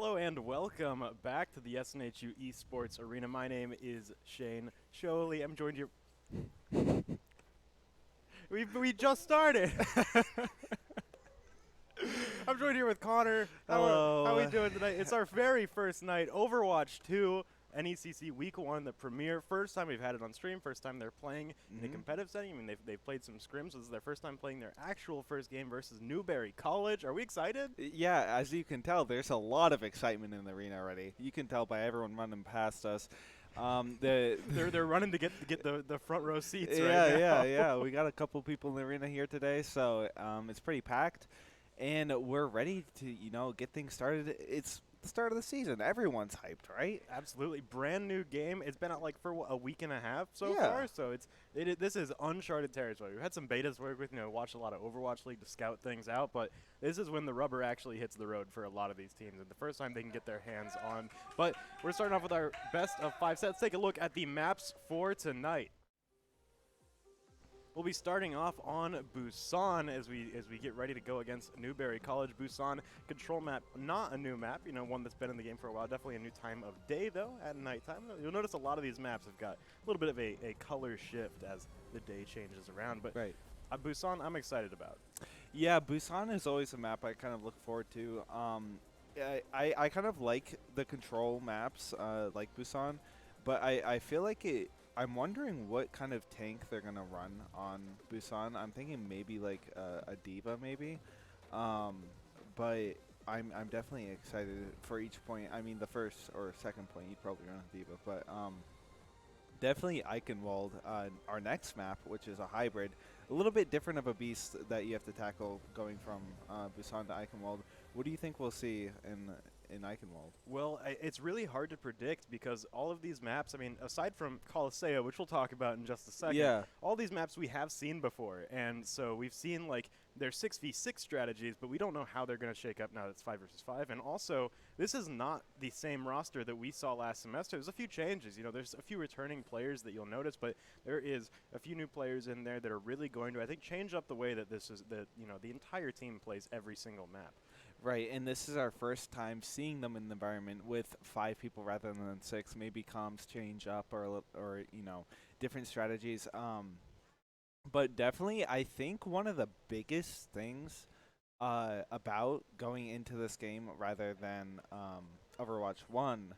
Hello and welcome back to the SNHU Esports Arena. My name is Shane Sholey. I'm joined here. We just started. I'm joined here with Connor. How are we doing tonight? It's our very first night, Overwatch 2, NECC Week 1, the premiere. First time we've had it on stream, first time they're playing in a competitive setting. I mean, they've played some scrims. This is their first time playing their actual first game versus Newberry College. Are we excited? Yeah, as you can tell, there's a lot of excitement in the arena already. You can tell by everyone running past us. They're running to get the front row seats yeah, right now. yeah. We got a couple people in the arena here today, so it's pretty packed, and we're ready to get things started. It's the start of the season. Everyone's hyped, right? Absolutely, brand new game. It's been out like for a week and a half so Yeah. far, so this is uncharted territory. We've had some betas to work with, watched a lot of Overwatch League to scout things out, but this is when the rubber actually hits the road for a lot of these teams, and the first time they can get their hands on. But we're starting off with our best of 5 sets. Take a look at the maps for tonight. We'll be starting off on Busan as we get ready to go against Newberry College. Busan control map, not a new map, one that's been in the game for a while. Definitely a new time of day though, at nighttime. You'll notice a lot of these maps have got a little bit of a color shift as the day changes around. But Right. Busan, I'm excited about. Yeah, Busan is always a map I kind of look forward to. I kind of like the control maps, like Busan, but I feel like I'm wondering what kind of tank they're gonna run on Busan. I'm thinking maybe like a diva, maybe, but I'm definitely excited for each point. I mean, the first or second point you'd probably run a diva, but definitely Eichenwald, our next map, which is a hybrid, a little bit different of a beast that you have to tackle going from Busan to Eichenwald. What do you think we'll see in Eichenwald? Well, it's really hard to predict because all of these maps, I mean, aside from Colosseo, which we'll talk about in just a second, Yeah. all these maps we have seen before. And so we've seen, like, their 6v6 strategies, but we don't know how they're going to shake up now that it's 5 versus 5. And also, this is not the same roster that we saw last semester. There's a few changes. There's a few returning players that you'll notice, but there is a few new players in there that are really going to, I think, change up the way that the entire team plays every single map. Right, and this is our first time seeing them in the environment with 5 people rather than 6. Maybe comms change up or different strategies. But definitely, I think one of the biggest things about going into this game rather than Overwatch 1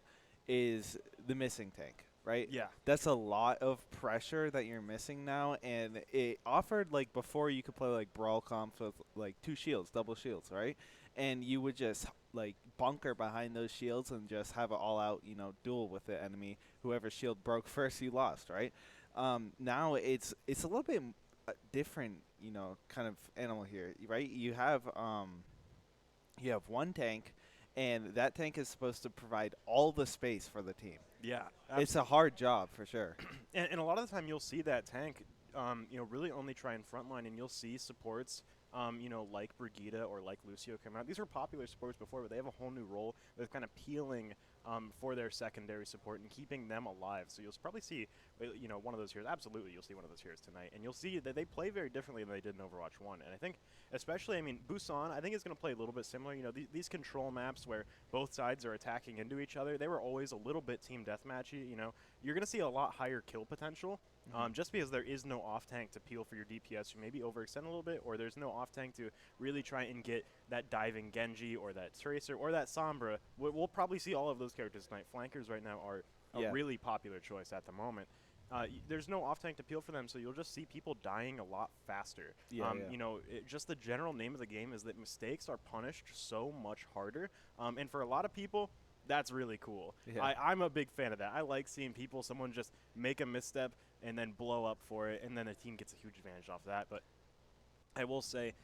is the missing tank, right? Yeah. That's a lot of pressure that you're missing now, and it offered, like, before you could play, like, brawl comps with, like, 2 shields, double shields, right? And you would just, like, bunker behind those shields and just have an all-out, duel with the enemy. Whoever shield broke first, you lost, right? Now it's a little bit different, kind of animal here, right? You have one tank, and that tank is supposed to provide all the space for the team. Yeah. It's a hard job for sure. And a lot of the time you'll see that tank, really only try and frontline, and you'll see supports, like Brigida or like Lucio come out. These were popular supports before, but they have a whole new role that's kind of peeling for their secondary support and keeping them alive. So you'll probably see, one of those heroes. Absolutely, you'll see one of those heroes tonight, and you'll see that they play very differently than they did in Overwatch 1. And I think, especially, Busan, I think is going to play a little bit similar. These control maps where both sides are attacking into each other, they were always a little bit team deathmatchy. You're going to see a lot higher kill potential. Just because there is no off tank to peel for your DPS, you maybe overextend a little bit, or there's no off tank to really try and get that diving Genji or that Tracer or that Sombra. We'll probably see all of those characters tonight. Flankers right now are a really popular choice at the moment. There's no off tank to peel for them, so you'll just see people dying a lot faster. Just the general name of the game is that mistakes are punished so much harder, and for a lot of people, that's really cool. Yeah. I'm a big fan of that. I like seeing someone just make a misstep and then blow up for it, and then a team gets a huge advantage off that. But I will say,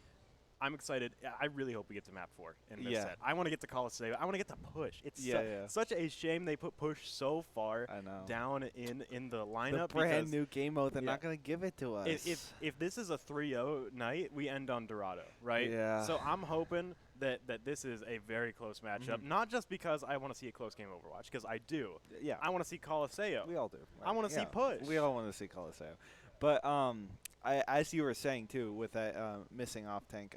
I'm excited. I really hope we get to map 4 in this set. I want to get to Colosseo. I want to get to push. It's such a shame they put push so far down in the lineup. The brand new game mode, they're not going to give it to us. If this is a 3-0 night, we end on Dorado, right? Yeah. So I'm hoping that this is a very close matchup, not just because I want to see a close game of Overwatch, because I do. Yeah. I want to see Colosseo. We all do. I want to see push. We all want to see Colosseo. But as you were saying too, with that missing off tank,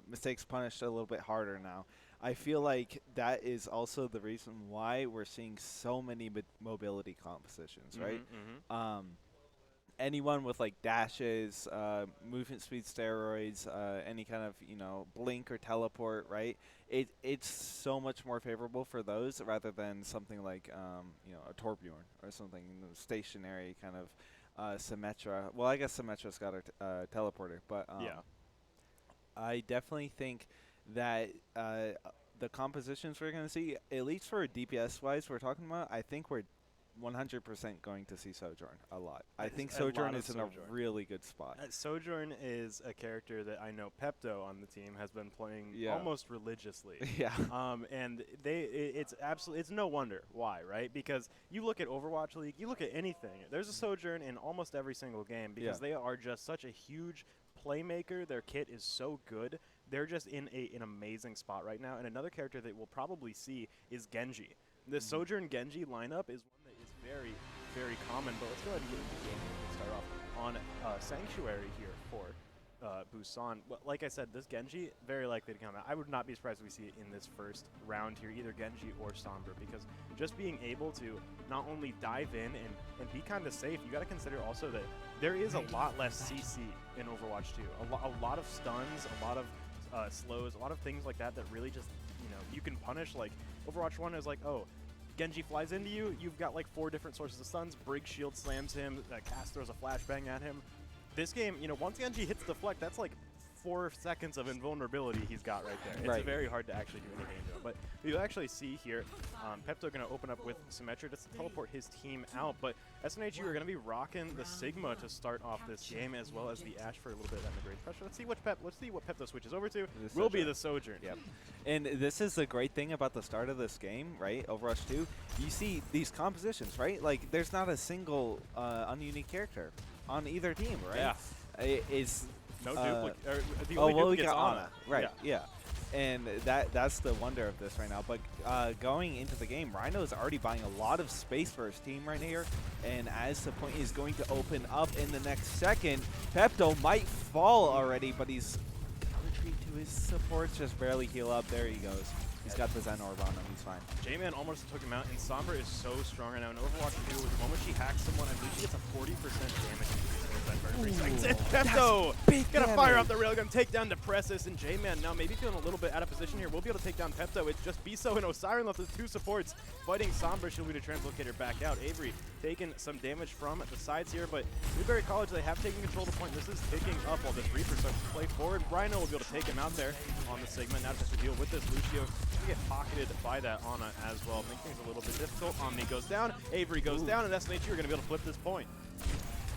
mistakes punished a little bit harder now. I feel like that is also the reason why we're seeing so many mobility compositions, right? Anyone with like dashes, movement speed steroids, any kind of blink or teleport, right? It's so much more favorable for those rather than something like a Torbjorn or something stationary kind of Symmetra. Well, I guess Symmetra's got a teleporter, but Yeah. I definitely think that the compositions we're going to see, at least for DPS wise, we're talking about, I think we're 100% going to see Sojourn a lot. I think Sojourn is in a really good spot. Sojourn is a character that I know Pepto on the team has been playing almost religiously. Yeah. And it's no wonder why, right? Because you look at Overwatch League, you look at anything. There's a Sojourn in almost every single game because they are just such a huge playmaker. Their kit is so good. They're just in an amazing spot right now. And another character that we'll probably see is Genji. The Sojourn Genji lineup is one that is very, very common, but let's go ahead and get into the game. We'll start off on Sanctuary here for Busan. Well, like I said, this Genji, very likely to come out. I would not be surprised if we see it in this first round here, either Genji or Sombra, because just being able to not only dive in and be kind of safe, you got to consider also that there is a lot less CC in Overwatch 2. A lot of stuns, a lot of slows, a lot of things like that that really just, you can punish. Like Overwatch 1 is like, oh, Genji flies into you, you've got like 4 different sources of stuns, Brig shield slams him, Cass throws a flashbang at him. This game, once Genji hits deflect, that's like 4 seconds of invulnerability he's got right there. It's very hard to actually do anything to him. But you actually see here, Pepto going to open up with Symmetra to teleport his team out. But SNHU are going to be rocking the Sigma to start off this game, as well as the Ashe for a little bit of that mid-range pressure. Let's see what Pepto switches over to. Will be the Sojourn. Yep. And this is the great thing about the start of this game, right? Overwatch 2. You see these compositions, right? Like there's not a single ununique character on either team, right? Yeah. No duplicate. The oh, only well, we duplicate's got Ana. Right, yeah. And that's the wonder of this right now. But going into the game, Rhino is already buying a lot of space for his team right here. And as the point is going to open up in the next second, Pepto might fall already, but he's retreat to his supports, just barely heal up. There he goes. He's got the Zen Orb on him. He's fine. J-Man almost took him out, and Sombra is so strong right now. In Overwatch 2, the moment she hacks someone, I believe she gets a 40% damage. Pepto gonna fire off the rail, gonna take down Depressus, and J-Man now maybe feeling a little bit out of position here. We'll be able to take down Pepto. It's just Biso and Osiren left with 2 supports fighting Sombra. She'll be the Translocator back out. Avery taking some damage from the sides here, but Newberry College, they have taken control of the point. This is picking up while this Reaper starts to play forward. Rhino will be able to take him out there on the Sigma. Now just to deal with this Lucio. We get pocketed by that Ana as well. Make things a little bit difficult. Omni goes down, Avery goes down, and SNHU are going to be able to flip this point.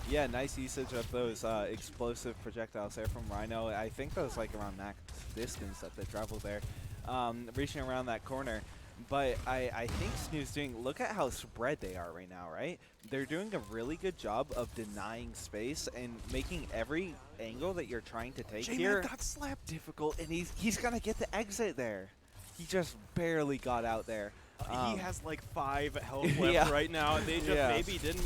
Yeah, nice usage of those explosive projectiles there from Rhino. I think that was like around max distance that they traveled there, reaching around that corner. But I think Snoo's doing, look at how spread they are right now, right? They're doing a really good job of denying space and making every angle that you're trying to take here got slapped. difficult, and he's gonna get the exit there. He just barely got out there. He has like 5 health left right now. They just maybe didn't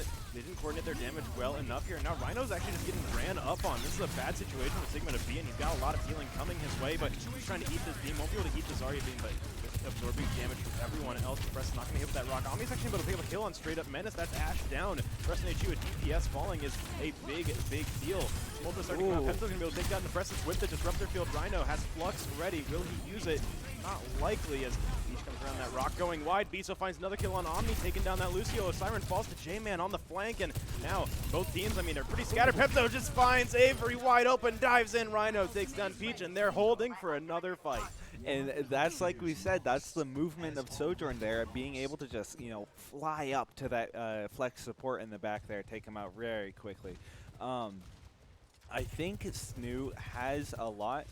coordinate their damage well enough here. Now Rhino's actually just getting ran up on. This is a bad situation for Sigma to be in. He's got a lot of healing coming his way, but he's trying to eat this beam. Won't be able to eat this Zarya beam, but absorbing damage from everyone else. Press not going to hit with that rock. Omni's actually able to pick up a kill on straight up Menace. That's Ashe down. For SNHU, a DPS falling is a big deal. Multiple starting out. Pepto's going to be able to take down the Presence with the Disruptor Field. Rhino has Flux ready. Will he use it? Not likely, as Beach comes around that rock going wide. Biso finds another kill on Omni, taking down that Lucio. Siren falls to J-Man on the flank, and now both teams, I mean, they're pretty scattered. Pepto just finds Avery wide open, dives in. Rhino takes down Peach, and they're holding for another fight. And that's, like we said, that's the movement of Sojourn there, being able to just, fly up to that flex support in the back there, take him out very quickly. I think SNHU has a lot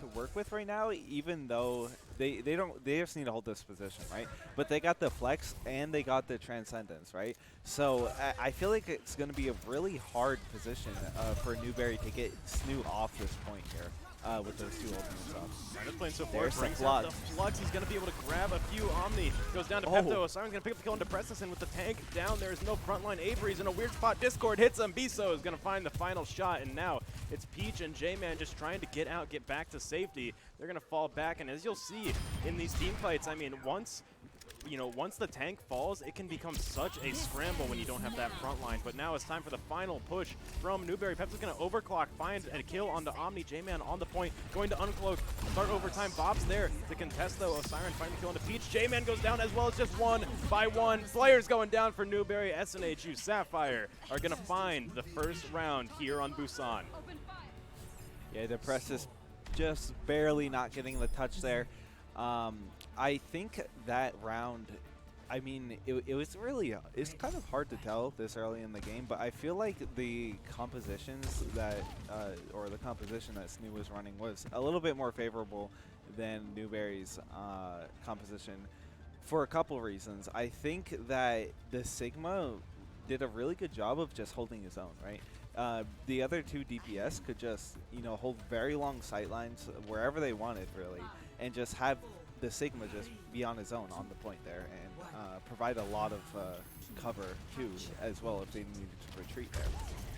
to work with right now, even though they just need to hold this position, right? But they got the flex and they got the transcendence, right? So I feel like it's going to be a really hard position for Newberry to get SNHU off this point here. with those 2 ultimate stops. Rhino's playing so There's forward, the brings out Flux. the Flux. He's going to be able to grab a few Omni. Goes down to Pepto. Osiren's going to pick up the kill on Depressus, and with the tank down, there's no frontline. Avery's in a weird spot. Discord hits him. Biso is going to find the final shot, and now it's Peach and J-Man just trying to get out, get back to safety. They're going to fall back, and as you'll see in these team fights, I mean, once the tank falls, it can become such a scramble when you don't have that front line. But now it's time for the final push from Newberry. Pepto's going to overclock, find a kill onto Omni. J-Man on the point, going to uncloak, start overtime. Bob's there to contest, though. Osiren finds the kill onto Peach. J-Man goes down as well. It's just 1 by 1. Slayer's going down for Newberry. SNHU Sapphire are going to find the first round here on Busan. Yeah, Depressus just barely not getting the touch there. I think that round, I mean, it was really, it's kind of hard to tell this early in the game, but I feel like the compositions that, or the composition that SNHU was running was a little bit more favorable than Newberry's composition for a couple reasons. I think that the Sigma did a really good job of just holding his own, right? The other 2 DPS could just, hold very long sight lines wherever they wanted, really, and just have the Sigma just be on his own on the point there and provide a lot of cover, too, as well if they needed to retreat there.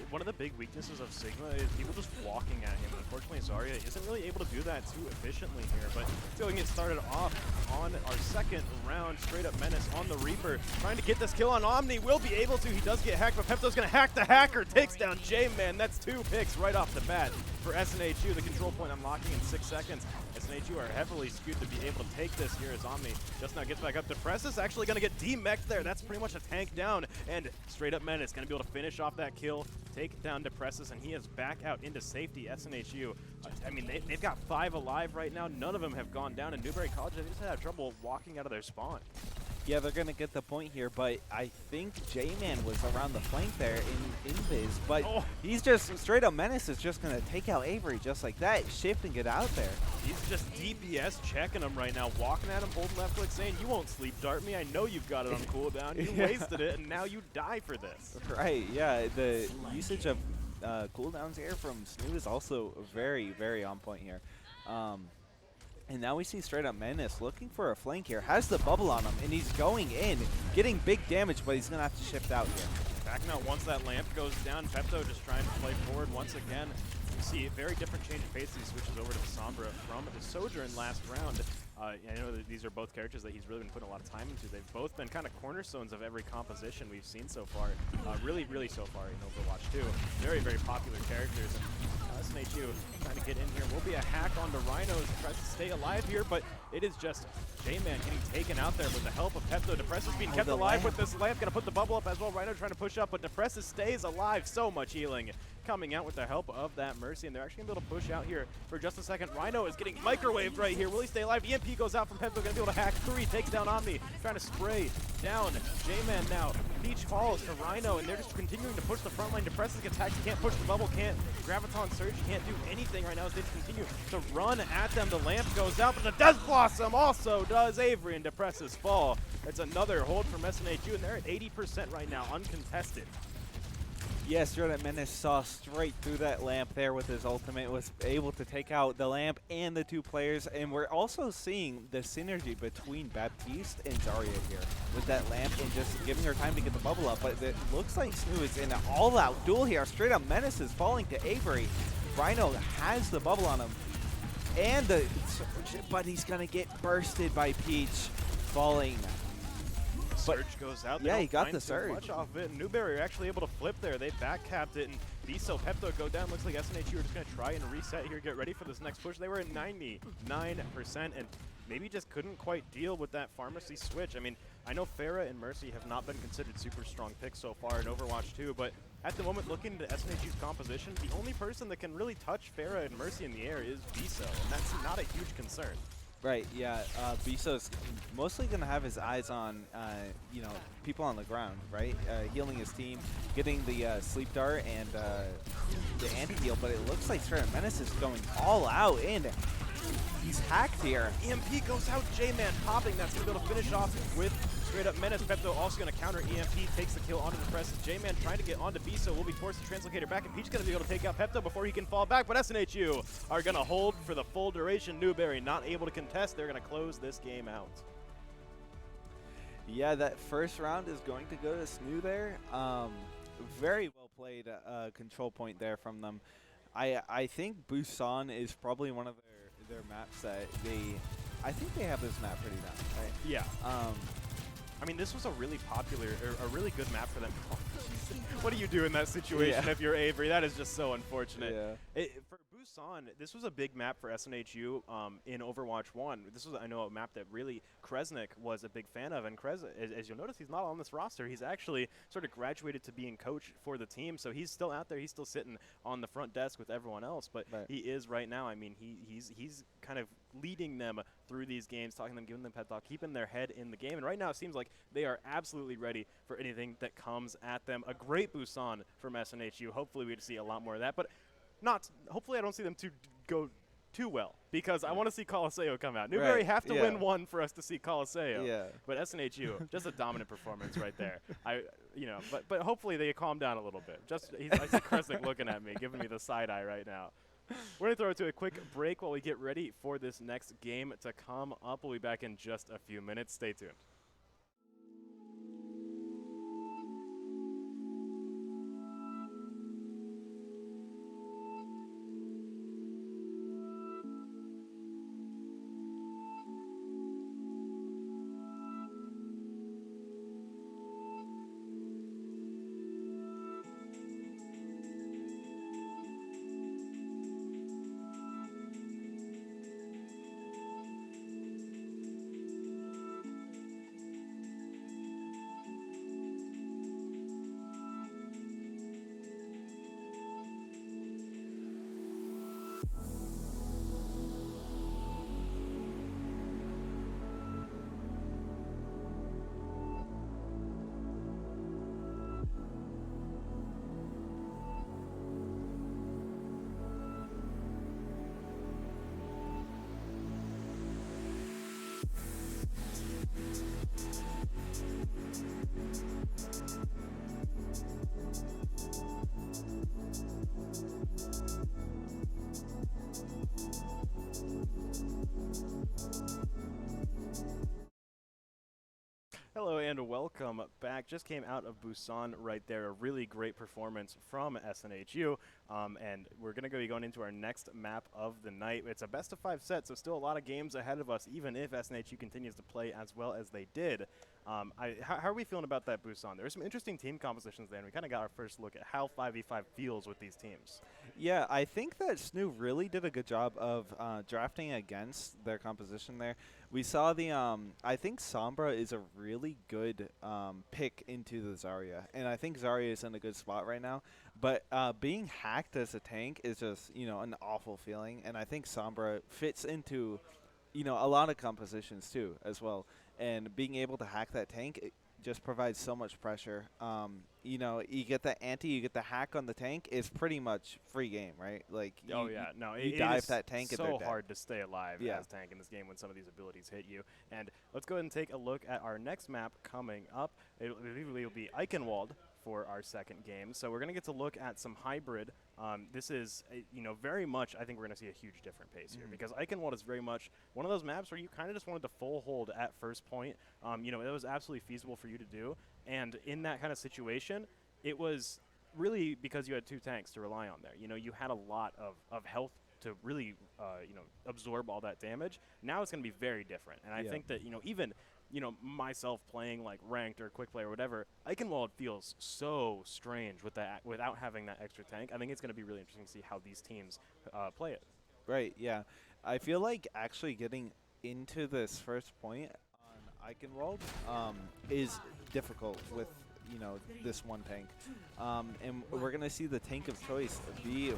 One of the big weaknesses of Sigma is people just walking at him. Unfortunately, Zarya isn't really able to do that too efficiently here, but still get started off on our second round. Straight up Menace on the Reaper, trying to get this kill on Omni. Will be able to. He does get hacked, but Pepto's going to hack the hacker. Takes down J-Man. That's 2 picks right off the bat for SNHU. The control point unlocking in 6 seconds. SNHU are heavily skewed to be able to take this here as Omni just now gets back up. Depressus actually going to get demeched there. That's pretty much a tank down, and Straight Up Menace going to be able to finish off that kill, take down Depressus, and he is back out into safety. SNHU, I mean, they've got 5 alive right now. None of them have gone down, and Newberry College, they just had trouble walking out of their spawn. Yeah, they're going to get the point here, but I think J-Man was around the flank there in Viz, but he's just, Straight Up Menace is just going to take out Avery just like that, shift and get out there. He's just DPS checking him right now, walking at him, holding left click, saying, you won't sleep dart me, I know you've got it on cooldown, you wasted it, and now you die for this. Right, yeah, the usage of cooldowns here from SNHU is also very, very on point here. And now we see Straight Up Menace looking for a flank here. Has the bubble on him, and he's going in, getting big damage, but he's going to have to shift out here. Back now, once that lamp goes down, Pepto just trying to play forward once again. You see a very different change of pace as he switches over to the Sombra from the Sojourn last round. I know that these are both characters that he's really been putting a lot of time into. They've both been kind of cornerstones of every composition we've seen so far. Really so far in Overwatch 2. Very, very popular characters. And SNHU trying to get in here. Will be a hack onto Rhinos. Tries to stay alive here, but it is just J-Man getting taken out there with the help of Pepto. Depressus being kept alive with this lamp. Gonna put the bubble up as well. Rhino trying to push up, but Depressus stays alive. So much healing coming out with the help of that Mercy, and they're actually gonna be able to push out here for just a second. Rhino is getting microwaved right here. Will he stay alive? EMP goes out from Pepto. Gonna be able to hack 3. Takes down Omni. Trying to spray down J-Man now. Peach falls to Rhino, and they're just continuing to push the front line. Depressus gets hacked. He can't push the bubble. Can't Graviton Surge. He can't do anything right now as they just continue to run at them. The lamp goes out, but the Death Blossom also does. Avery and Depressus fall. It's another hold from SNHU, and they're at 80% right now, uncontested. Yes, Straight Up Menace saw straight through that lamp there with his ultimate, was able to take out the lamp and the 2 players, and we're also seeing the synergy between Baptiste and Zarya here with that lamp and just giving her time to get the bubble up, but it looks like SNHU is in an all-out duel here. Straight Up Menace is falling to Avery. Rhino has the bubble on him, and but he's going to get bursted by Peach, falling. Surge goes out. Yeah, he got the surge. Much off of it. And Newberry are actually able to flip there. They backcapped it, and Biso, Pepto go down. Looks like SNHU are just going to try and reset here, get ready for this next push. They were at 99%, and maybe just couldn't quite deal with that pharmacy switch. I mean, I know Pharah and Mercy have not been considered super strong picks so far in Overwatch 2, but at the moment, looking at SNHU's composition, the only person that can really touch Pharah and Mercy in the air is Biso, and that's not a huge concern. Right, yeah, Biso's mostly going to have his eyes on, people on the ground, right? Healing his team, getting the sleep dart and the anti-heal, but it looks like Straight Up Menace is going all out, and he's hacked here. EMP goes out, J-Man popping. That's going to be able to finish off with straight up menace. Pepto also going to counter EMP, takes the kill onto the press. J-Man trying to get onto Biso will be forced to translocator back, and Peach going to be able to take out Pepto before he can fall back, but SNHU are going to hold for the full duration. Newberry not able to contest. They're going to close this game out. Yeah, that first round is going to go to SNHU there. Very well played control point there from them. I think Busan is probably one of their maps that I think they have this map pretty down, right? Yeah. I mean, this was a really popular, or a really good map for them. Oh, what do you do in that situation if you're Avery? That is just so unfortunate. Yeah. For Busan, this was a big map for SNHU in Overwatch 1. This was, I know, a map that really Kresnik was a big fan of. And as you'll notice, he's not on this roster. He's actually sort of graduated to being coach for the team. So he's still out there. He's still sitting on the front desk with everyone else. But he is right now. I mean, he's kind of leading them through these games, talking to them, giving them pep talk, keeping their head in the game. And right now it seems like they are absolutely ready for anything that comes at them. A great Busan from SNHU. Hopefully we see a lot more of that, but hopefully I don't see them go too well, because I want to see Coliseo come out. Newberry have to win one for us to see Coliseo. Yeah. But SNHU, just a dominant performance right there. But hopefully they calm down a little bit. I see Kresnik looking at me, giving me the side eye right now. We're going to throw it to a quick break while we get ready for this next game to come up. We'll be back in just a few minutes. Stay tuned. Hello and welcome back. Just came out of Busan right there. A really great performance from SNHU. And we're going to be going into our next map of the night. It's a best of 5 set, so still a lot of games ahead of us, even if SNHU continues to play as well as they did. How are we feeling about that Busan? There were some interesting team compositions there, and we kind of got our first look at how 5v5 feels with these teams. Yeah, I think that SNHU really did a good job of drafting against their composition there. We saw I think Sombra is a really good pick into the Zarya, and I think Zarya is in a good spot right now. But being hacked as a tank is just, an awful feeling, and I think Sombra fits into, a lot of compositions too as well. And being able to hack that tank, it just provides so much pressure. You get the anti, you get the hack on the tank, it's pretty much free game, right? Like, you dive that tank, it's so hard to stay alive as tank in this game when some of these abilities hit you. And let's go ahead and take a look at our next map coming up. It will be Eichenwald for our second game. So we're going to get to look at some hybrid. This is, very much, I think we're going to see a huge different pace here, because Eichenwald is very much one of those maps where you kind of just wanted to full hold at first point. It was absolutely feasible for you to do. And in that kind of situation, it was really because you had 2 tanks to rely on there. You had a lot of health to really, absorb all that damage. Now it's going to be very different. And I think that, even myself playing like ranked or quick play or whatever, Eichenwald feels so strange with that, without having that extra tank. I think it's going to be really interesting to see how these teams play it. Right, yeah. I feel like actually getting into this first point on Eichenwald is difficult with, this one tank. And we're going to see the tank of choice be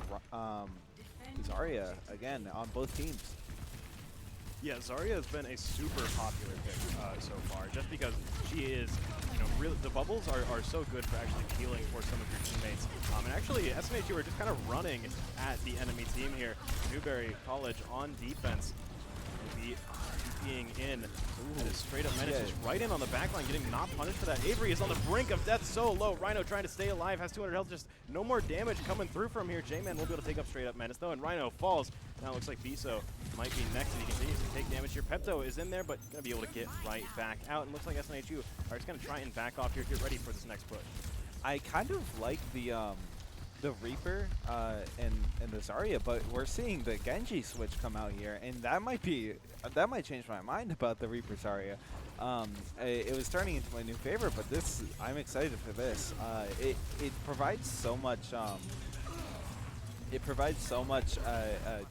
Zarya again on both teams. Yeah, Zarya has been a super popular pick so far, just because she is, really, the bubbles are so good for actually healing for some of your teammates. And actually, SNHU are just kind of running at the enemy team here. Newberry College on defense. be being in. That is straight up Menace just right in on the backline, getting not punished for that. Avery is on the brink of death so low. Rhino trying to stay alive, has 200 health, just no more damage coming through from here. J-Man will be able to take up straight up Menace though, and Rhino falls. Now it looks like Biso might be next, and he continues to take damage here. Pepto is in there, but gonna be able to get right back out, and looks like SNHU are just gonna try and back off here, get ready for this next push. I kind of like the Reaper and the Zarya, but we're seeing the Genji switch come out here, and that might change my mind about the Reaper Zarya. It was turning into my new favorite, but this I'm excited for this. It provides so much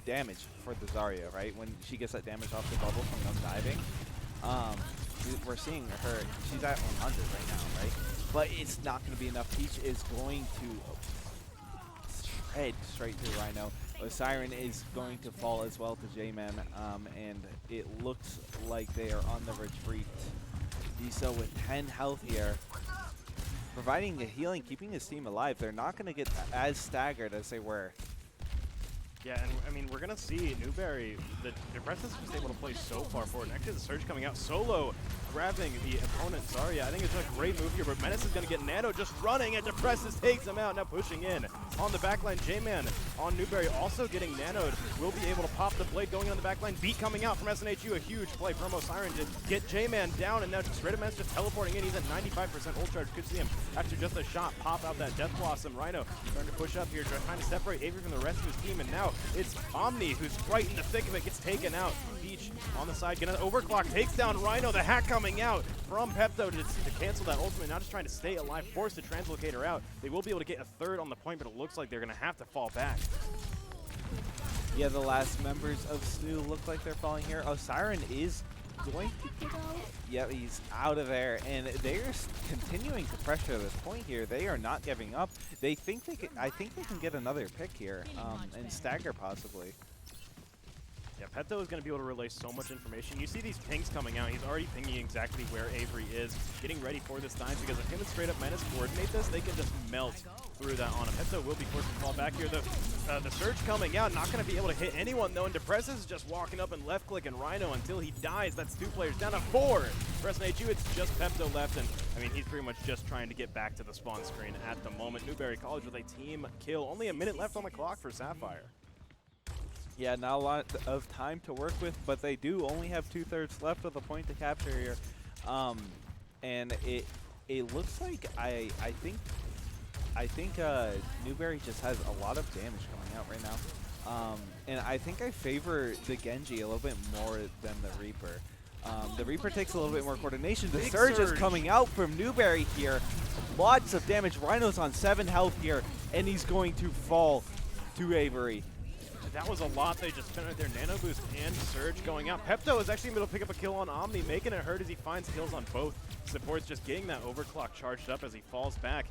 damage for the Zarya, right? When she gets that damage off the bubble from them diving, we're seeing her. She's at 100 right now, right? But it's not going to be enough. Peach is going to head straight through Rhino. Siren is going to fall as well to J-Man, and it looks like they are on the retreat. Biso with 10 health here, providing the healing, keeping his team alive. They're not going to get as staggered as they were. Yeah, and I mean, we're going to see Newberry, the Depress is just able to play so far forward. And actually, the Surge coming out solo, grabbing the opponent Zarya. I think it's a great move here, but Menace is going to get Nano just running, and Depresses takes him out, now pushing in. On the backline, J-Man on Newberry also getting nanoed. Will be able to pop the blade going on the backline. Beat coming out from SNHU, a huge play. Promo Siren to get J-Man down, and now straight up Menace just teleporting in. He's at 95% ult charge. Could see him after just a shot pop out that Death Blossom. Rhino starting to push up here, trying to separate Avery from the rest of his team, and now it's Omni who's right in the thick of it, gets taken out. Peach on the side, gonna overclock, takes down Rhino. The hack coming out from Pepto to cancel that ultimate. Now just trying to stay alive, force the Translocator out. They will be able to get a third on the point, but it looks like they're gonna have to fall back. Yeah, the last members of SNHU look like they're falling here. Oh, Siren is going to get out. Yep, he's out of there, and they're continuing to pressure this point here. They are not giving up. They think they can. I think they can get another pick here, and stagger possibly. Yeah, Pepto is going to be able to relay so much information. You see these pings coming out. He's already pinging exactly where Avery is, getting ready for this dive, because if him and straight up Menace coordinate this, they can just melt through that on him. Pepto will be forced to fall back here. The Surge coming out, not going to be able to hit anyone though, and Depresses is just walking up and left clicking Rhino until he dies. That's 2 players down to 4. For SNHU, it's just Pepto left, and I mean, he's pretty much just trying to get back to the spawn screen at the moment. Newberry College with a team kill. Only a minute left on the clock for Sapphire. Yeah, not a lot of time to work with, but they do only have 2/3 left of the point to capture here. And it looks like I think Newberry just has a lot of damage coming out right now. And I think I favor the Genji a little bit more than the Reaper. The Reaper takes a little bit more coordination. The Surge is coming out from Newberry here. Lots of damage. Rhino's on 7 health here, and he's going to fall to Avery. That was a lot. They just spent right there. Nano Boost and Surge going out. Pepto is actually able to pick up a kill on Omni, making it hurt as he finds kills on both supports, just getting that overclock charged up as he falls back.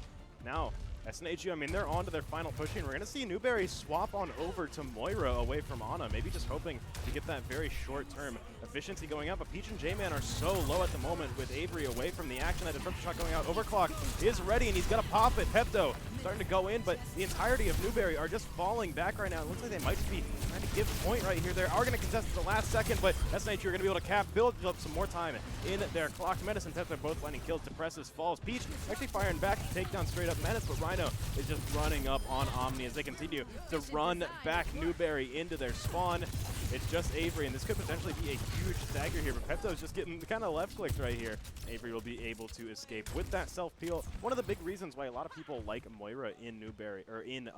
Now, SNHU, I mean, they're on to their final push, and we're going to see Newberry swap on over to Moira away from Ana, maybe just hoping to get that very short-term efficiency going out, but Peach and J-Man are so low at the moment with Avery away from the action. That defensive shot going out. Overclock is ready, and he's going to pop it. Pepto starting to go in, but the entirety of Newberry are just falling back right now. It looks like they might just be trying to give point right here. They are going to contest at the last second, but SNHU are going to be able to build up some more time in their clock. Menace and Pepto both landing kills. Depresses falls. Peach actually firing back to take down straight up Menace, but Rhino is just running up on Omni as they continue to run back Newberry into their spawn. It's just Avery, and this could potentially be a huge stagger here, but Pepto's just getting kind of left-clicked right here. Avery will be able to escape with that self-peel. One of the big reasons why a lot of people like Moira in Newberry, or in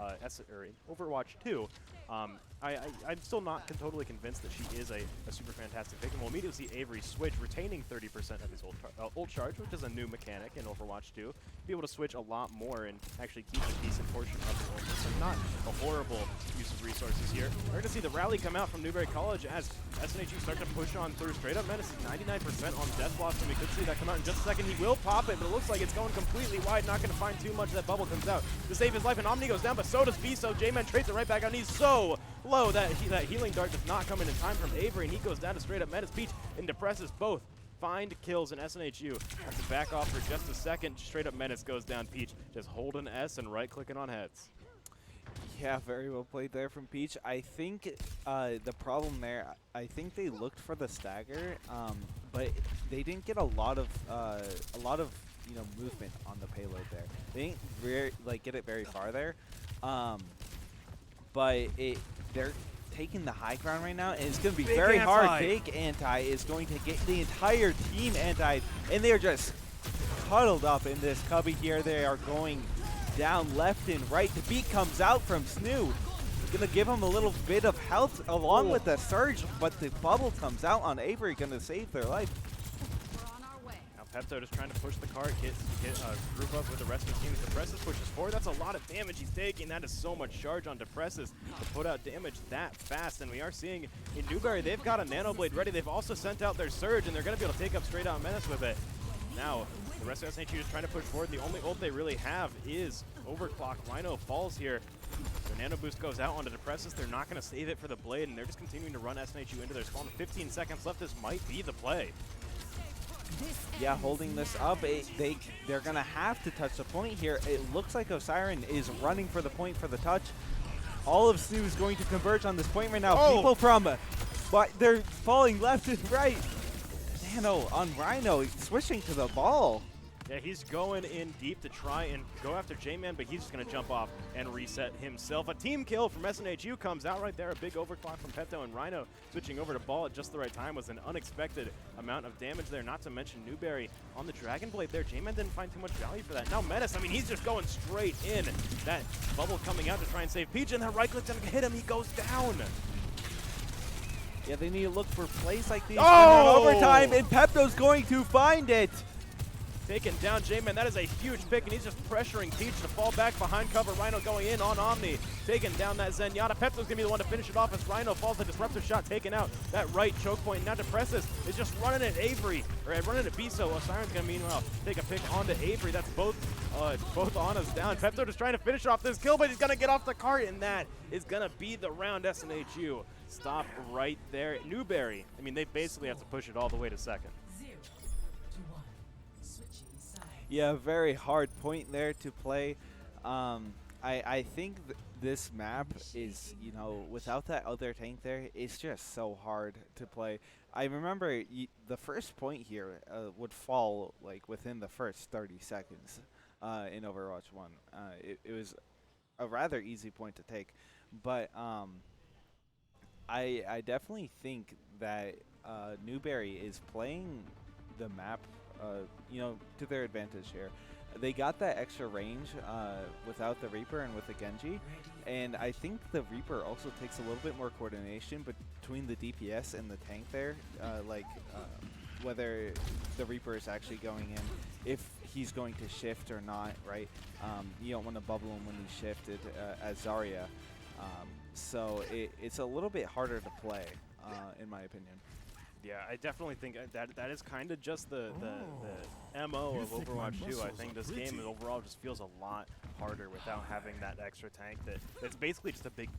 Overwatch 2, I'm still not totally convinced that she is a super fantastic pick, and we'll immediately see Avery switch, retaining 30% of his ult charge, which is a new mechanic in Overwatch 2. Be able to switch a lot more and actually keep a decent portion of the ult. So not a horrible use of resources here. We're going to see the rally come out from Newberry College as SNHU start to push on through. Straight up Menace is 99% on Death Blossom. We could see that come out in just a second. He will pop it, but it looks like it's going completely wide. Not going to find too much. That bubble comes out to save his life, and Omni goes down, but so does Biso. J-Man trades it right back out, and he's so low that that healing dart does not come in time from Avery, and he goes down to straight up Menace. Peach and Depresses both find kills, and SNHU has to back off for just a second. Straight up Menace goes down. Peach just holding S and right-clicking on heads. Yeah, very well played there from Peach. I think the problem there, I think they looked for the stagger, but they didn't get a lot of movement on the payload there. They didn't get it very far there, but they're taking the high ground right now, and it's going to be Big very hard. anti. Big anti is going to get the entire team anti, and they're just huddled up in this cubby here. They are going down left and right. The beat comes out from SNHU. Gonna give him a little bit of health along with the surge, but the bubble comes out on Avery, gonna save their life. Now Pepto just trying to push the cart, group up with the rest of the team. Depressus pushes forward. That's a lot of damage he's taking. That is so much charge on Depressus to put out damage that fast. And we are seeing in Newberry, they've got a Nano Blade ready. They've also sent out their surge, and they're gonna be able to take up straight out Menace with it. Now, the rest of SNHU is trying to push forward. The only ult they really have is Overclock. Rhino falls here. Their Nano Boost goes out onto Depressus. They're not going to save it for the Blade, and they're just continuing to run SNHU into their spawn. 15 seconds left. This might be the play. Yeah, holding this up, they're going to have to touch the point here. It looks like Osiren is running for the point for the touch. All of SNHU is going to converge on this point right now. Oh. People from, but they're falling left and right. Nano on Rhino, switching to the ball. Yeah, he's going in deep to try and go after J-Man, but he's just going to jump off and reset himself. A team kill from SNHU comes out right there. A big overclock from Pepto, and Rhino switching over to ball at just the right time was an unexpected amount of damage there. Not to mention Newberry on the Dragon Blade there. J-Man didn't find too much value for that. Now Menace, I mean, he's just going straight in. That bubble coming out to try and save Peach, and that right click's going to hit him. He goes down. Yeah, they need to look for plays like these. Oh! In overtime, and Pepto's going to find it. Taking down J-Man, that is a huge pick, and he's just pressuring Peach to fall back behind cover. Rhino going in on Omni, taking down that Zenyatta. Pepto's going to be the one to finish it off as Rhino falls. The disruptor shot taken out. That right choke point. Now Depressus is just running at Avery, or running at Biso. Osiren's going to meanwhile take a pick onto Avery. That's both Anna's down. Pepto just trying to finish off this kill, but he's going to get off the cart, and that is going to be the round. SNHU stop right there. Newberry, I mean, they basically have to push it all the way to second. Yeah, very hard point there to play. I think this map is, without that other tank there, it's just so hard to play. I remember the first point here would fall like within the first 30 seconds in Overwatch 1. It was a rather easy point to take, but I definitely think that Newberry is playing the map to their advantage here. They got that extra range without the Reaper and with the Genji, and I think the Reaper also takes a little bit more coordination between the DPS and the tank there, whether the Reaper is actually going in, if he's going to shift or not, right? You don't want to bubble him when he's shifted as Zarya, so it's a little bit harder to play, in my opinion. Yeah, I definitely think that is kind of just the MO of Overwatch 2. I think this game overall just feels a lot harder without having that extra tank that's basically just a big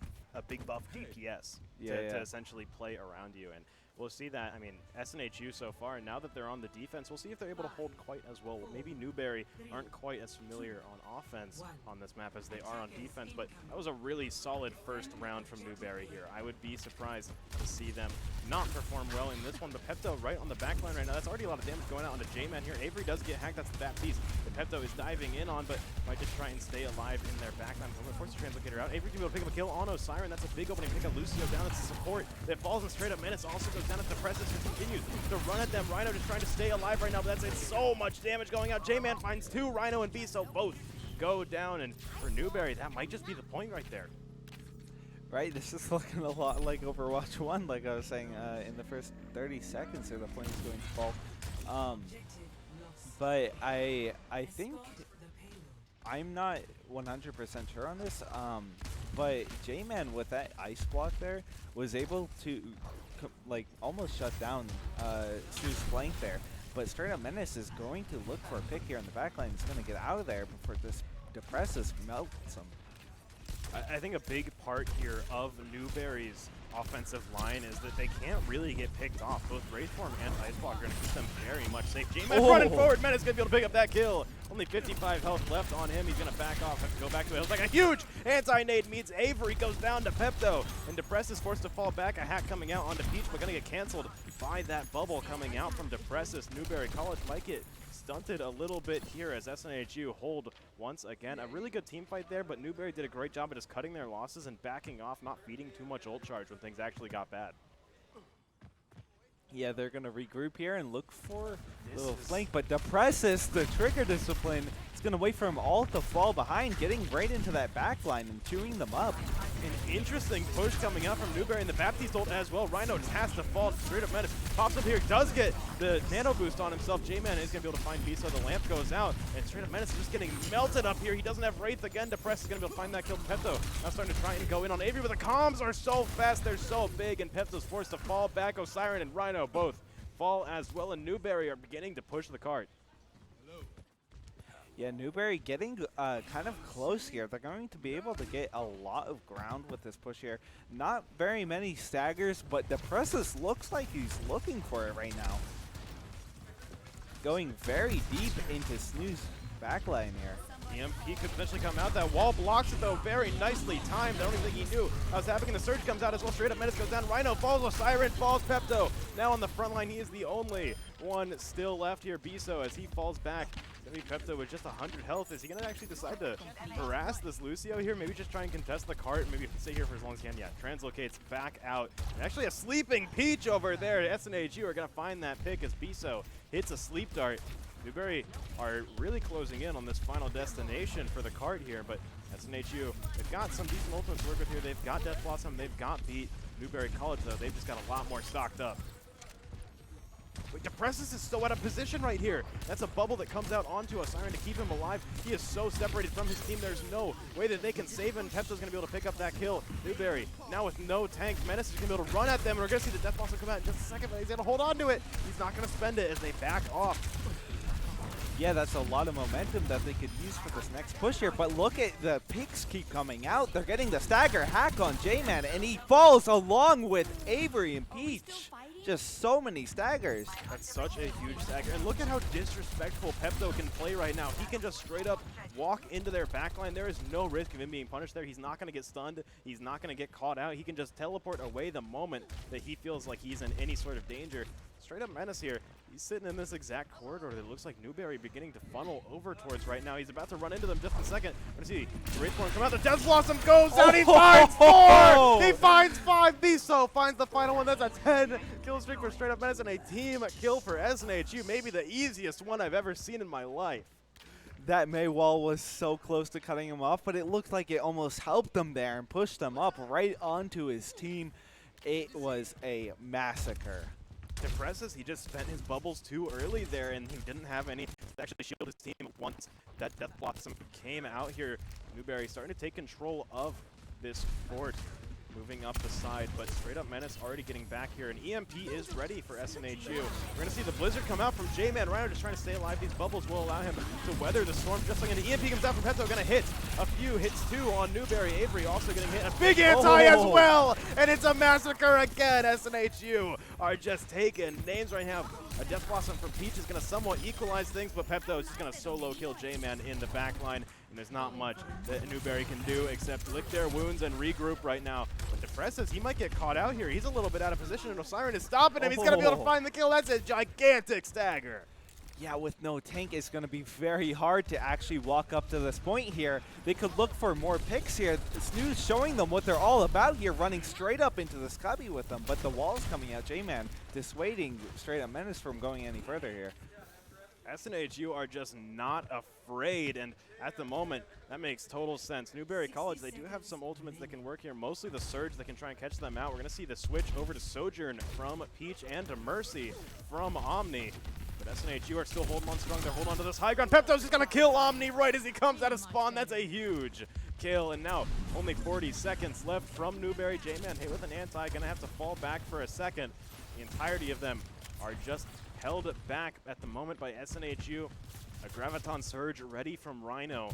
buff DPS to essentially play around you. And we'll see that. I mean, SNHU so far, now that they're on the defense, we'll see if they're able to hold quite as well. Maybe Newberry aren't quite as familiar on offense on this map as they are on defense, but that was a really solid first round from Newberry here. I would be surprised to see them not perform well in this one. But Pepto right on the back line right now. That's already a lot of damage going out onto J-Man here. Avery does get hacked. That's that piece that Pepto is diving in on, but might just try and stay alive in their back line. Force the Translocator out. Avery can be able to pick up a kill on Osiren. That's a big opening. Pick up Lucio down. It's the support that falls in straight up Menace. Also goes down at the Presence and continues to run at them. Rhino just trying to stay alive right now, but that's so much damage going out. J-Man finds two. Rhino and Biso both go down, and for Newberry, that might just be the point right there. Right, this is looking a lot like Overwatch 1, like I was saying in the first 30 seconds here, the point is going to fall. But I think, I'm not 100% sure on this, but J-Man with that ice block there was able to almost shut down Sue's flank there. But straight up Menace is going to look for a pick here in the backline. He's going to get out of there before this Depressus melts him. I think a big part here of Newberry's offensive line is that they can't really get picked off. Both Wraithform and Iceblock are going to keep them very much safe. J-Man running forward. Menace going to be able to pick up that kill. Only 55 health left on him. He's going to back off. Have to go back to it. It was like a huge anti-nade meets Avery. Goes down to Pepto. And Depress is forced to fall back. A hack coming out onto Peach, but going to get canceled by that bubble coming out from Depressus. Newberry College might get stunted a little bit here as SNHU hold once again. A really good team fight there, but Newberry did a great job of just cutting their losses and backing off, not feeding too much ult charge when things actually got bad. Yeah, they're going to regroup here and look for a little flank, but Depressus, the trigger discipline, is going to wait for them all to fall behind, getting right into that back line and chewing them up. An interesting push coming out from Newberry and the Baptiste ult as well. Rhino just has to fall straight up. Menace pops up here, does get the nano boost on himself. J-Man is going to be able to find Bisa. The lamp goes out, and straight up Menace is just getting melted up here. He doesn't have Wraith again. Depress is going to be able to find that kill. Pepto now starting to try and go in on Avery, but the comms are so fast, they're so big, and Pepto's forced to fall back. Osiren and Rhino both fall as well, and Newberry are beginning to push the cart. Yeah, Newberry getting kind of close here. They're going to be able to get a lot of ground with this push here. Not very many staggers, but Depressus looks like he's looking for it right now. Going very deep into SNHU's backline here. EMP could potentially come out. That wall blocks it, though, very nicely timed. I don't even think he knew that was happening. The surge comes out as well. Straight up, Menace goes down. Rhino falls. Osiren falls. Pepto now on the front line. He is the only one still left here. Biso, as he falls back. Maybe Pepto with just 100 health. Is he going to actually decide to harass this Lucio here? Maybe just try and contest the cart. Maybe stay here for as long as he can. Yeah, translocates back out. And actually a sleeping Peach over there. SNHU are going to find that pick as Biso hits a sleep dart. Newberry are really closing in on this final destination for the cart here, but SNHU, they've got some decent ultimates to work with here. They've got Death Blossom, they've got beat Newberry College, though. They've just got a lot more stocked up. Wait, Depressus is so out of position right here. That's a bubble that comes out onto Osiren to keep him alive. He is so separated from his team, there's no way that they can save him. Pepto's going to be able to pick up that kill. Newberry, now with no tank, Menace is going to be able to run at them, and we're going to see the Death Blossom come out in just a second, but he's going to hold on to it. He's not going to spend it as they back off. Yeah, that's a lot of momentum that they could use for this next push here, but look at the picks keep coming out. They're getting the stagger hack on J-Man, and he falls along with Avery and Peach. Just so many staggers. That's such a huge stagger. And look at how disrespectful Pepto can play right now. He can just straight up walk into their backline. There is no risk of him being punished there. He's not going to get stunned. He's not going to get caught out. He can just teleport away the moment that he feels like he's in any sort of danger. Straight up Menace here. He's sitting in this exact corridor that looks like Newberry beginning to funnel over towards right now. He's about to run into them just in a second. We're going to see the Wraithborn come out. The Death Blossom goes out. He finds 4! He finds 5. Biso finds the final one. That's a 10 kill streak for Straight Up Menace and a team kill for SNHU. Maybe the easiest one I've ever seen in my life. That May wall was so close to cutting him off, but it looked like it almost helped them there and pushed them up right onto his team. It was a massacre. Depressus, he just spent his bubbles too early there, and he didn't have any to actually shield his team once that Death Blossom came out here. Newberry starting to take control of this fort, moving up the side, but Straight Up Menace already getting back here, and EMP is ready for SNHU. We're going to see the Blizzard come out from J-Man. Rhino just trying to stay alive. These bubbles will allow him to weather the storm just like, and the EMP comes out from Pepto, going to hit a few hits too on Newberry. Avery also getting hit. A big anti as well, and it's a massacre again. SNHU are just taking names right now. A Death Blossom from Peach is going to somewhat equalize things, but Pepto is just going to solo kill J-Man in the backline. And there's not much that Newberry can do except lick their wounds and regroup right now. But Depressus, he might get caught out here. He's a little bit out of position, and Osiren is stopping him. He's going to be able to find the kill. That's a gigantic stagger. Yeah, with no tank, it's going to be very hard to actually walk up to this point here. They could look for more picks here. SNHU's showing them what they're all about here, running straight up into the scubby with them. But the wall's coming out. J-Man dissuading Straight Up Menace from going any further here. SNHU are just not afraid, and at the moment, that makes total sense. Newberry College, they do have some ultimates that can work here, mostly the Surge that can try and catch them out. We're going to see the switch over to Sojourn from Peach and to Mercy from Omni. But SNHU are still holding on strong. They're holding on to this high ground. Pepto's just going to kill Omni right as he comes out of spawn. That's a huge kill, and now only 40 seconds left from Newberry. J-Man hit with an anti, going to have to fall back for a second. The entirety of them are just held back at the moment by SNHU. A Graviton Surge ready from Rhino.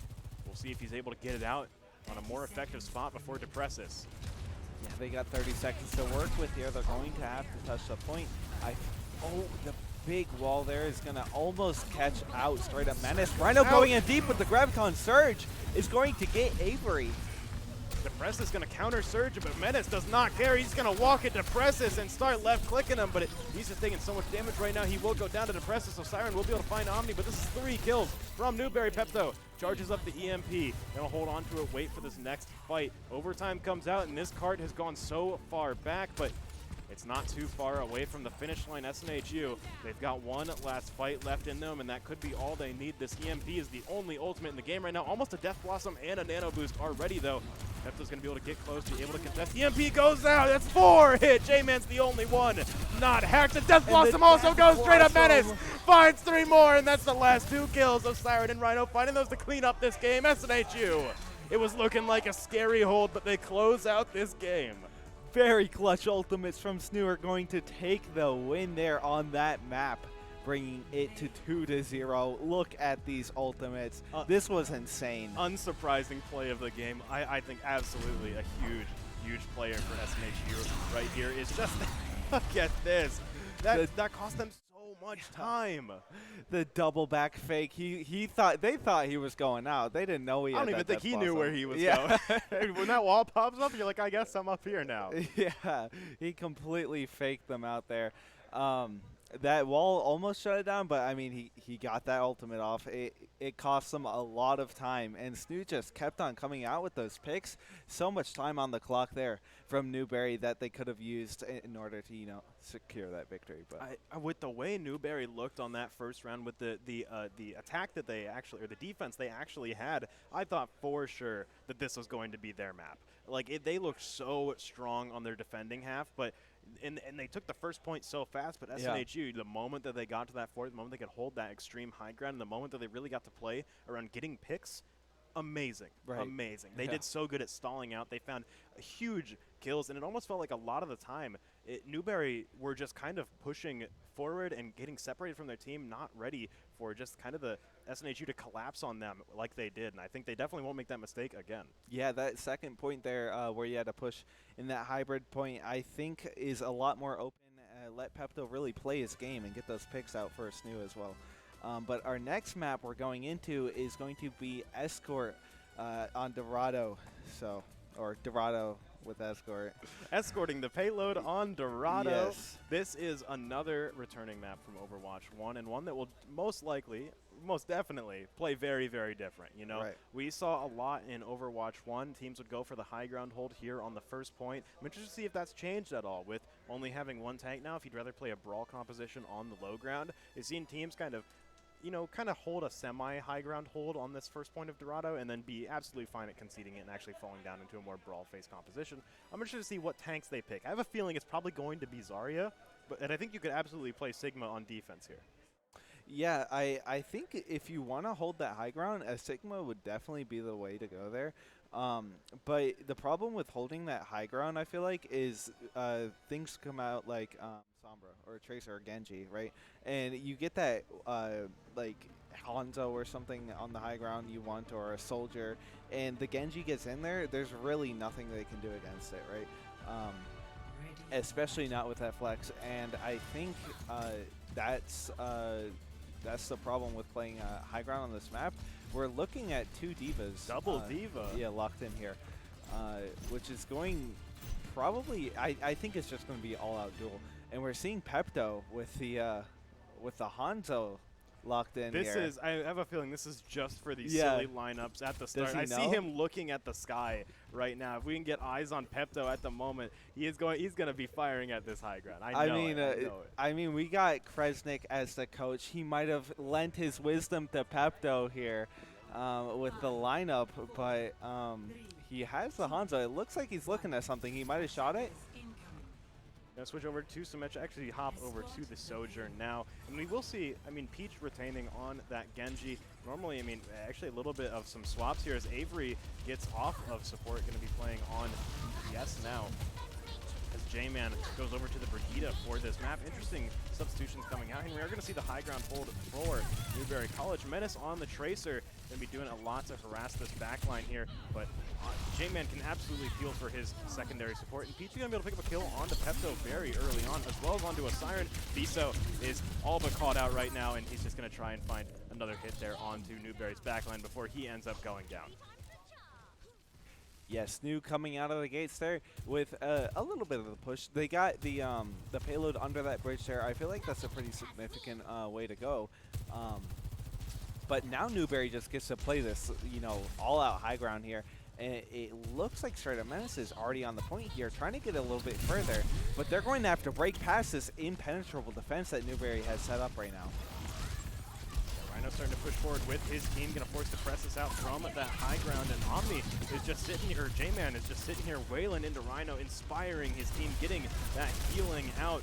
We'll see if he's able to get it out on a more effective spot before Depressus. Yeah, they got 30 seconds to work with here. They're going to have to touch the point. Oh, the big wall there is going to almost catch out straight up Menace. Rhino going in deep with the Graviton Surge is going to get Avery. Depressus is going to counter Surge, but Menace does not care. He's going to walk at Depressus and start left clicking him, but he's just taking so much damage right now. He will go down to Depressus, so Siren will be able to find Omni, but this is 3 kills from Newberry. Pepto charges up the EMP. Gonna hold on to it, wait for this next fight. Overtime comes out, and this cart has gone so far back, but it's not too far away from the finish line. SNHU, they've got one last fight left in them, and that could be all they need. This EMP is the only ultimate in the game right now. Almost a Death Blossom and a Nano Boost already, though. Pepto's going to be able to get close, be able to contest. EMP goes out. That's 4 hit. J-Man's the only one not hacked. And Death Blossom also goes straight up Menace. Finds 3 more, and that's the last 2 kills of Siren and Rhino, finding those to clean up this game. SNHU, it was looking like a scary hold, but they close out this game. Very clutch ultimates from SNHU are going to take the win there on that map, bringing it to 2-0. Look at these ultimates. This was insane. Unsurprising play of the game. I think absolutely a huge player for SNHU right here is just, look at this. That cost them so much time. The double back fake. They thought he was going out. They didn't know he had I don't even think he knew where he was yeah. going. When that wall pops up, you're like, I guess I'm up here now. Yeah, he completely faked them out there. That wall almost shut it down, but I mean, he got that ultimate off. It cost them a lot of time, and SNHU just kept on coming out with those picks. So much time on the clock there from Newberry that they could have used in order to, secure that victory. But with the way Newberry looked on that first round, with the attack that they actually, or the defense they actually had, I thought for sure that this was going to be their map. Like they looked so strong on their defending half, but. And they took the first point so fast, but SNHU, the moment that they got to that fourth, the moment they could hold that extreme high ground, and the moment that they really got to play around getting picks, amazing. Right. Amazing. They did so good at stalling out. They found huge kills, and it almost felt like a lot of the time, Newberry were just kind of pushing forward and getting separated from their team, not ready for just kind of the SNHU to collapse on them like they did, and I think they definitely won't make that mistake again. Yeah, that second point there where you had to push in that hybrid point, I think is a lot more open. Let Pepto really play his game and get those picks out for SNHU as well. But our next map we're going into is going to be Escort on Dorado, or Dorado with Escort. Escorting the payload on Dorado. Yes. This is another returning map from Overwatch 1, and one that will most definitely play very, very different. Right. We saw a lot in Overwatch 1. Teams would go for the high ground hold here on the first point. I'm interested to see if that's changed at all with only having 1 tank now. If you'd rather play a brawl composition on the low ground, you've seen teams kind of hold a semi-high ground hold on this first point of Dorado and then be absolutely fine at conceding it and actually falling down into a more brawl-face composition. I'm interested to see what tanks they pick. I have a feeling it's probably going to be Zarya, and I think you could absolutely play Sigma on defense here. Yeah, I think if you want to hold that high ground, a Sigma would definitely be the way to go there. But the problem with holding that high ground, I feel like, is things come out like Sombra or Tracer or Genji, right? And you get that like Hanzo or something on the high ground you want, or a soldier, and the Genji gets in there, there's really nothing they can do against it, right? Especially not with that flex. And I think that's the problem with playing high ground on this map. We're looking at 2 divas. Double diva. Yeah, locked in here, which is going probably. I think it's just going to be all-out duel, and we're seeing Pepto with the Hanzo locked in here. I have a feeling this is just for these silly lineups at the start. I see him looking at the sky right now. If we can get eyes on Pepto at the moment, he's going to be firing at this high ground. I mean, we got Kresnik as the coach. He might have lent his wisdom to Pepto here with the lineup, but he has the Hanzo. It looks like he's looking at something. He might have shot it. Gonna switch over to Symmetra, actually hop over to the Sojourn now. And we will see, Peach retaining on that Genji. Normally, actually a little bit of some swaps here as Avery gets off of support, gonna be playing on DPS now. As J-Man goes over to the Brigida for this map. Interesting substitutions coming out, and we are gonna see the high ground hold for Newberry College. Menace on the Tracer. Going to be doing a lot to harass this backline here, but J-Man can absolutely feel for his secondary support, and Peach is going to be able to pick up a kill onto Pepto very early on, as well as onto a Siren. Biso is all but caught out right now, and he's just going to try and find another hit there onto Newberry's backline before he ends up going down. Yes, SNHU coming out of the gates there with a little bit of a push. They got the payload under that bridge there. I feel like that's a pretty significant way to go. But now Newberry just gets to play this, you know, all-out high ground here. And it looks like Straight Up Menace is already on the point here, trying to get a little bit further. But they're going to have to break past this impenetrable defense that Newberry has set up right now. Rhino starting to push forward with his team, going to force the presses out from that high ground, and Omni is just sitting here, J-Man is just sitting here wailing into Rhino, inspiring his team, getting that healing out.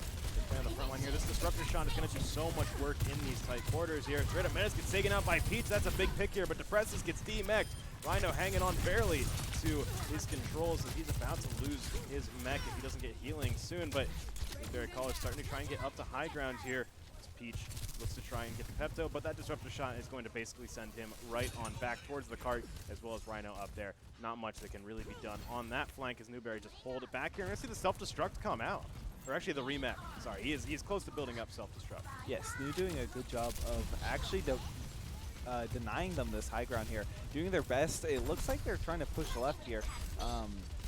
On the front line here, this disruptor shot is going to do so much work in these tight quarters here. Straight Up Menace gets taken out by Peach, that's a big pick here, but Depressus gets demech'd. Rhino hanging on barely to his controls as he's about to lose his mech if he doesn't get healing soon, but Newberry College starting to try and get up to high ground here. Peach looks to try and get the Pepto, but that disruptor shot is going to basically send him right on back towards the cart, as well as Rhino up there. Not much that can really be done on that flank as Newberry just hold it back here. We're going to see the self-destruct come out. Or actually the remap. Sorry, he's close to building up self-destruct. Yes, SNHU doing a good job of actually denying them this high ground here. Doing their best. It looks like they're trying to push left here.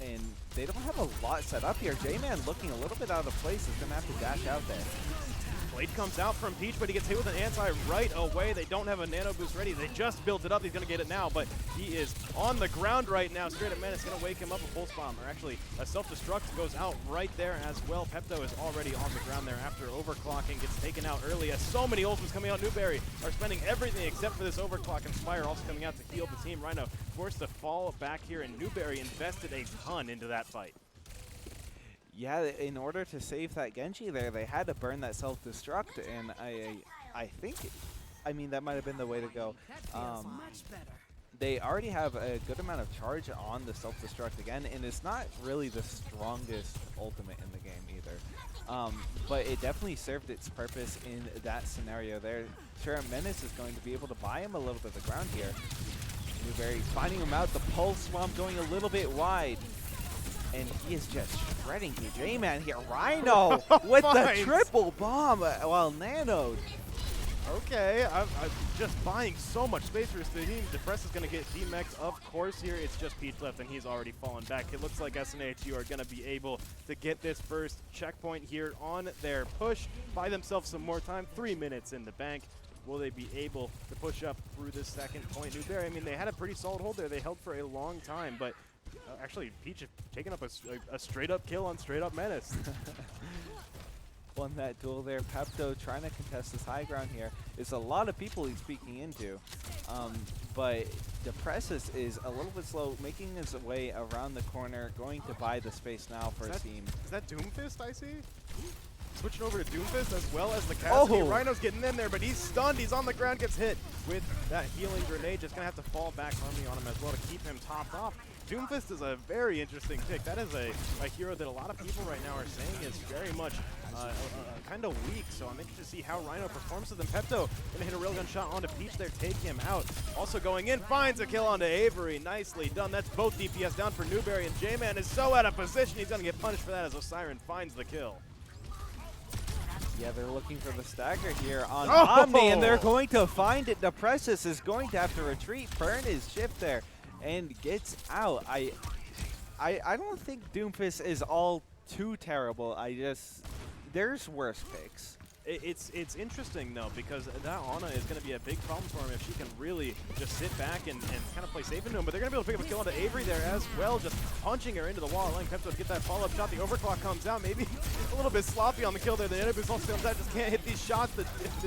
And they don't have a lot set up here. J-Man looking a little bit out of place. Is going to have to dash out there. Blade comes out from Peach, but he gets hit with an anti right away. They don't have a nano boost ready. They just built it up. He's going to get it now, but he is on the ground right now. Straight Up Menace going to wake him up. A pulse bomb, or actually a self-destruct goes out right there as well. Pepto is already on the ground there after overclocking. Gets taken out early as so many ultimates coming out. Newberry are spending everything except for this overclock, and Spire also coming out to heal the team. Rhino forced to fall back here, and Newberry invested a ton into that fight. Yeah, in order to save that Genji there, they had to burn that self-destruct, and I think, I mean, that might have been the way to go. They already have a good amount of charge on the self-destruct again, and it's not really the strongest ultimate in the game either. But it definitely served its purpose in that scenario there. Sure, Menace is going to be able to buy him a little bit of the ground here. Newberry finding him out, the pulse swamp going a little bit wide. And he is just shredding through J-Man here. Rhino with the triple bomb while nanoed. Okay, I'm just buying so much space for his team. Depress is going to get demech'd, of course, here. It's just Peach left, and he's already fallen back. It looks like SNHU are going to be able to get this first checkpoint here on their push. Buy themselves some more time. 3 minutes in the bank. Will they be able to push up through this second point? Newberry, I mean, they had a pretty solid hold there. They held for a long time, but actually, Peach taking up a straight-up kill on Straight Up Menace. Won that duel there. Pepto trying to contest this high ground here. It's a lot of people he's speaking into. But Depressus is a little bit slow, making his way around the corner, going to buy the space now for his team. Is that Doomfist I see? Switching over to Doomfist as well as the Cassidy. Rhino's getting in there, but he's stunned. He's on the ground, gets hit with that healing grenade. Just going to have to fall back Harmony on him as well to keep him topped off. Doomfist is a very interesting pick. That is a hero that a lot of people right now are saying is very much kind of weak, so I'm interested to see how Rhino performs with him. Pepto going to hit a railgun shot onto Peach there, take him out. Also going in, finds a kill onto Avery. Nicely done. That's both DPS down for Newberry, and J-Man is so out of position, he's going to get punished for that as Osiren finds the kill. Yeah, they're looking for the stagger here on Omni, and they're going to find it. Depressus is going to have to retreat, burn his shift there, and gets out. I don't think Doomfist is all too terrible. There's worse picks. It's interesting, though, because that Ana is going to be a big problem for him if she can really just sit back and kind of play safe into him. But they're going to be able to pick up a kill onto Avery there as well, just punching her into the wall, allowing Pepto to get that follow-up shot. The overclock comes out, maybe a little bit sloppy on the kill there. The Nano-Boost also comes out, just can't hit these shots. The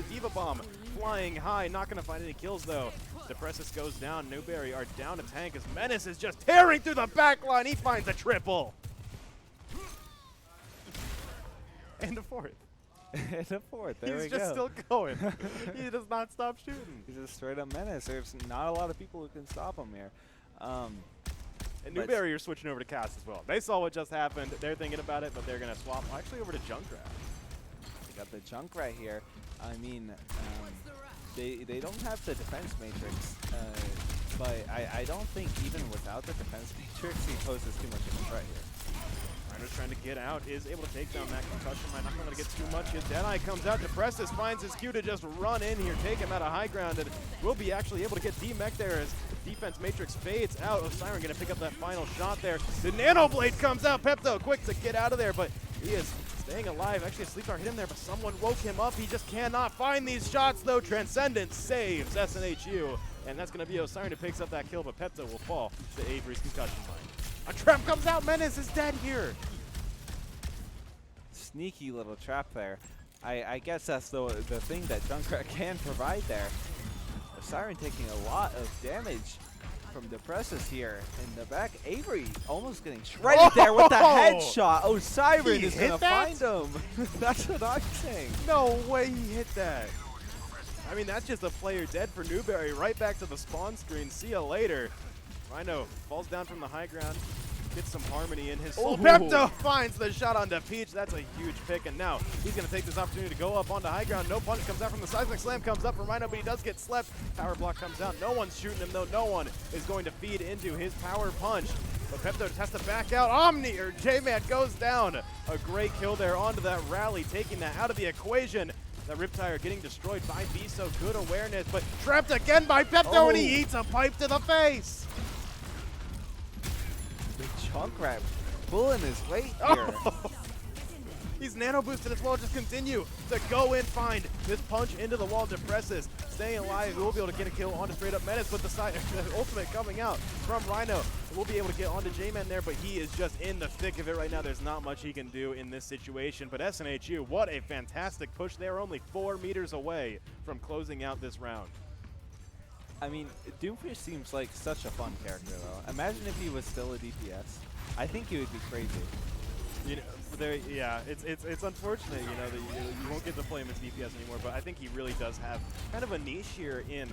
Diva Bomb flying high, not going to find any kills, though. Depressus goes down. Newberry are down a tank as Menace is just tearing through the back line. He finds a triple. And a fourth. And a fourth. There we go. He's just still going. He does not stop shooting. He's a straight-up menace. There's not a lot of people who can stop him here. And Newberry are switching over to Cass as well. They saw what just happened. They're thinking about it, but they're going to swap actually over to Junkrat. They got the Junkrat here. I mean, they don't have the defense matrix, but I don't think even without the defense matrix, he poses too much of a threat here. Rhino's trying to get out, is able to take down that concussion mine. Not going to get too much. His Deadeye comes out. Depressus finds his cue to just run in here, take him out of high ground, and will be actually able to get D-Mech there as defense matrix fades out. Osiren going to pick up that final shot there. The Nano Blade comes out. Pepto quick to get out of there, but he is staying alive. Actually, a sleep dart hit him there, but someone woke him up. He just cannot find these shots, though. Transcendence saves SNHU, and that's going to be Osiren who picks up that kill, but Pepto will fall to Avery's concussion mine. A trap comes out. Menace is dead here. Sneaky little trap there. I guess that's the thing that Junkrat can provide there. Osiren taking a lot of damage from Depressus here in the back. Avery almost getting shredded there with the headshot. Osiren is going to find him. That's what I'm saying. No way he hit that. I mean, that's just a player dead for Newberry. Right back to the spawn screen. See ya later. Rhino falls down from the high ground. Gets some harmony in his soul. Pepto finds the shot onto Peach. That's a huge pick, and now he's going to take this opportunity to go up onto high ground. No punish comes out from the seismic slam, comes up from Rhino, but he does get slept. Power block comes out. No one's shooting him, though. No one is going to feed into his power punch. But Pepto just has to back out. Omni, or J-Man, goes down. A great kill there onto that rally, taking that out of the equation. That Riptire getting destroyed by Biso. Good awareness, but trapped again by Pepto, and he eats a pipe to the face. Junkrat pulling his weight here. He's nano boosted as well. Just continue to go in, find this punch into the wall. Depressus staying alive. We'll be able to get a kill onto straight up Menace, but the ultimate coming out from Rhino. We'll be able to get onto J-Man there, but he is just in the thick of it right now. There's not much he can do in this situation. But SNHU, what a fantastic push. They're only 4 meters away from closing out this round. I mean, Doomfish seems like such a fun character, though. Imagine if he was still a DPS. I think he would be crazy. You know, yeah, it's unfortunate, you know, that you won't get to play him as DPS anymore. But I think he really does have kind of a niche here in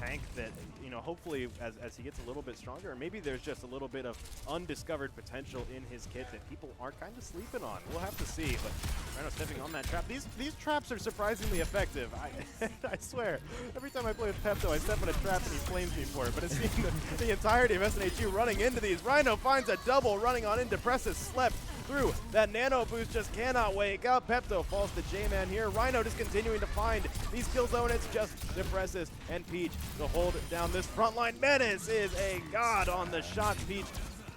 tank that, you know, hopefully as he gets a little bit stronger, maybe there's just a little bit of undiscovered potential in his kit that people are kind of sleeping on. We'll have to see. But Rhino stepping on that trap. These traps are surprisingly effective. I swear, every time I play with Pepto, I step on a trap and he flames me for it. But it's seen the entirety of SNHU running into these. Rhino finds a double running on in. Depressus slept through that nano boost, just cannot wake up. Pepto falls to J-Man here. Rhino just continuing to find these kills, though, and it's just Depressus and Peach to hold down this front line. Menace is a god on the shots. Peach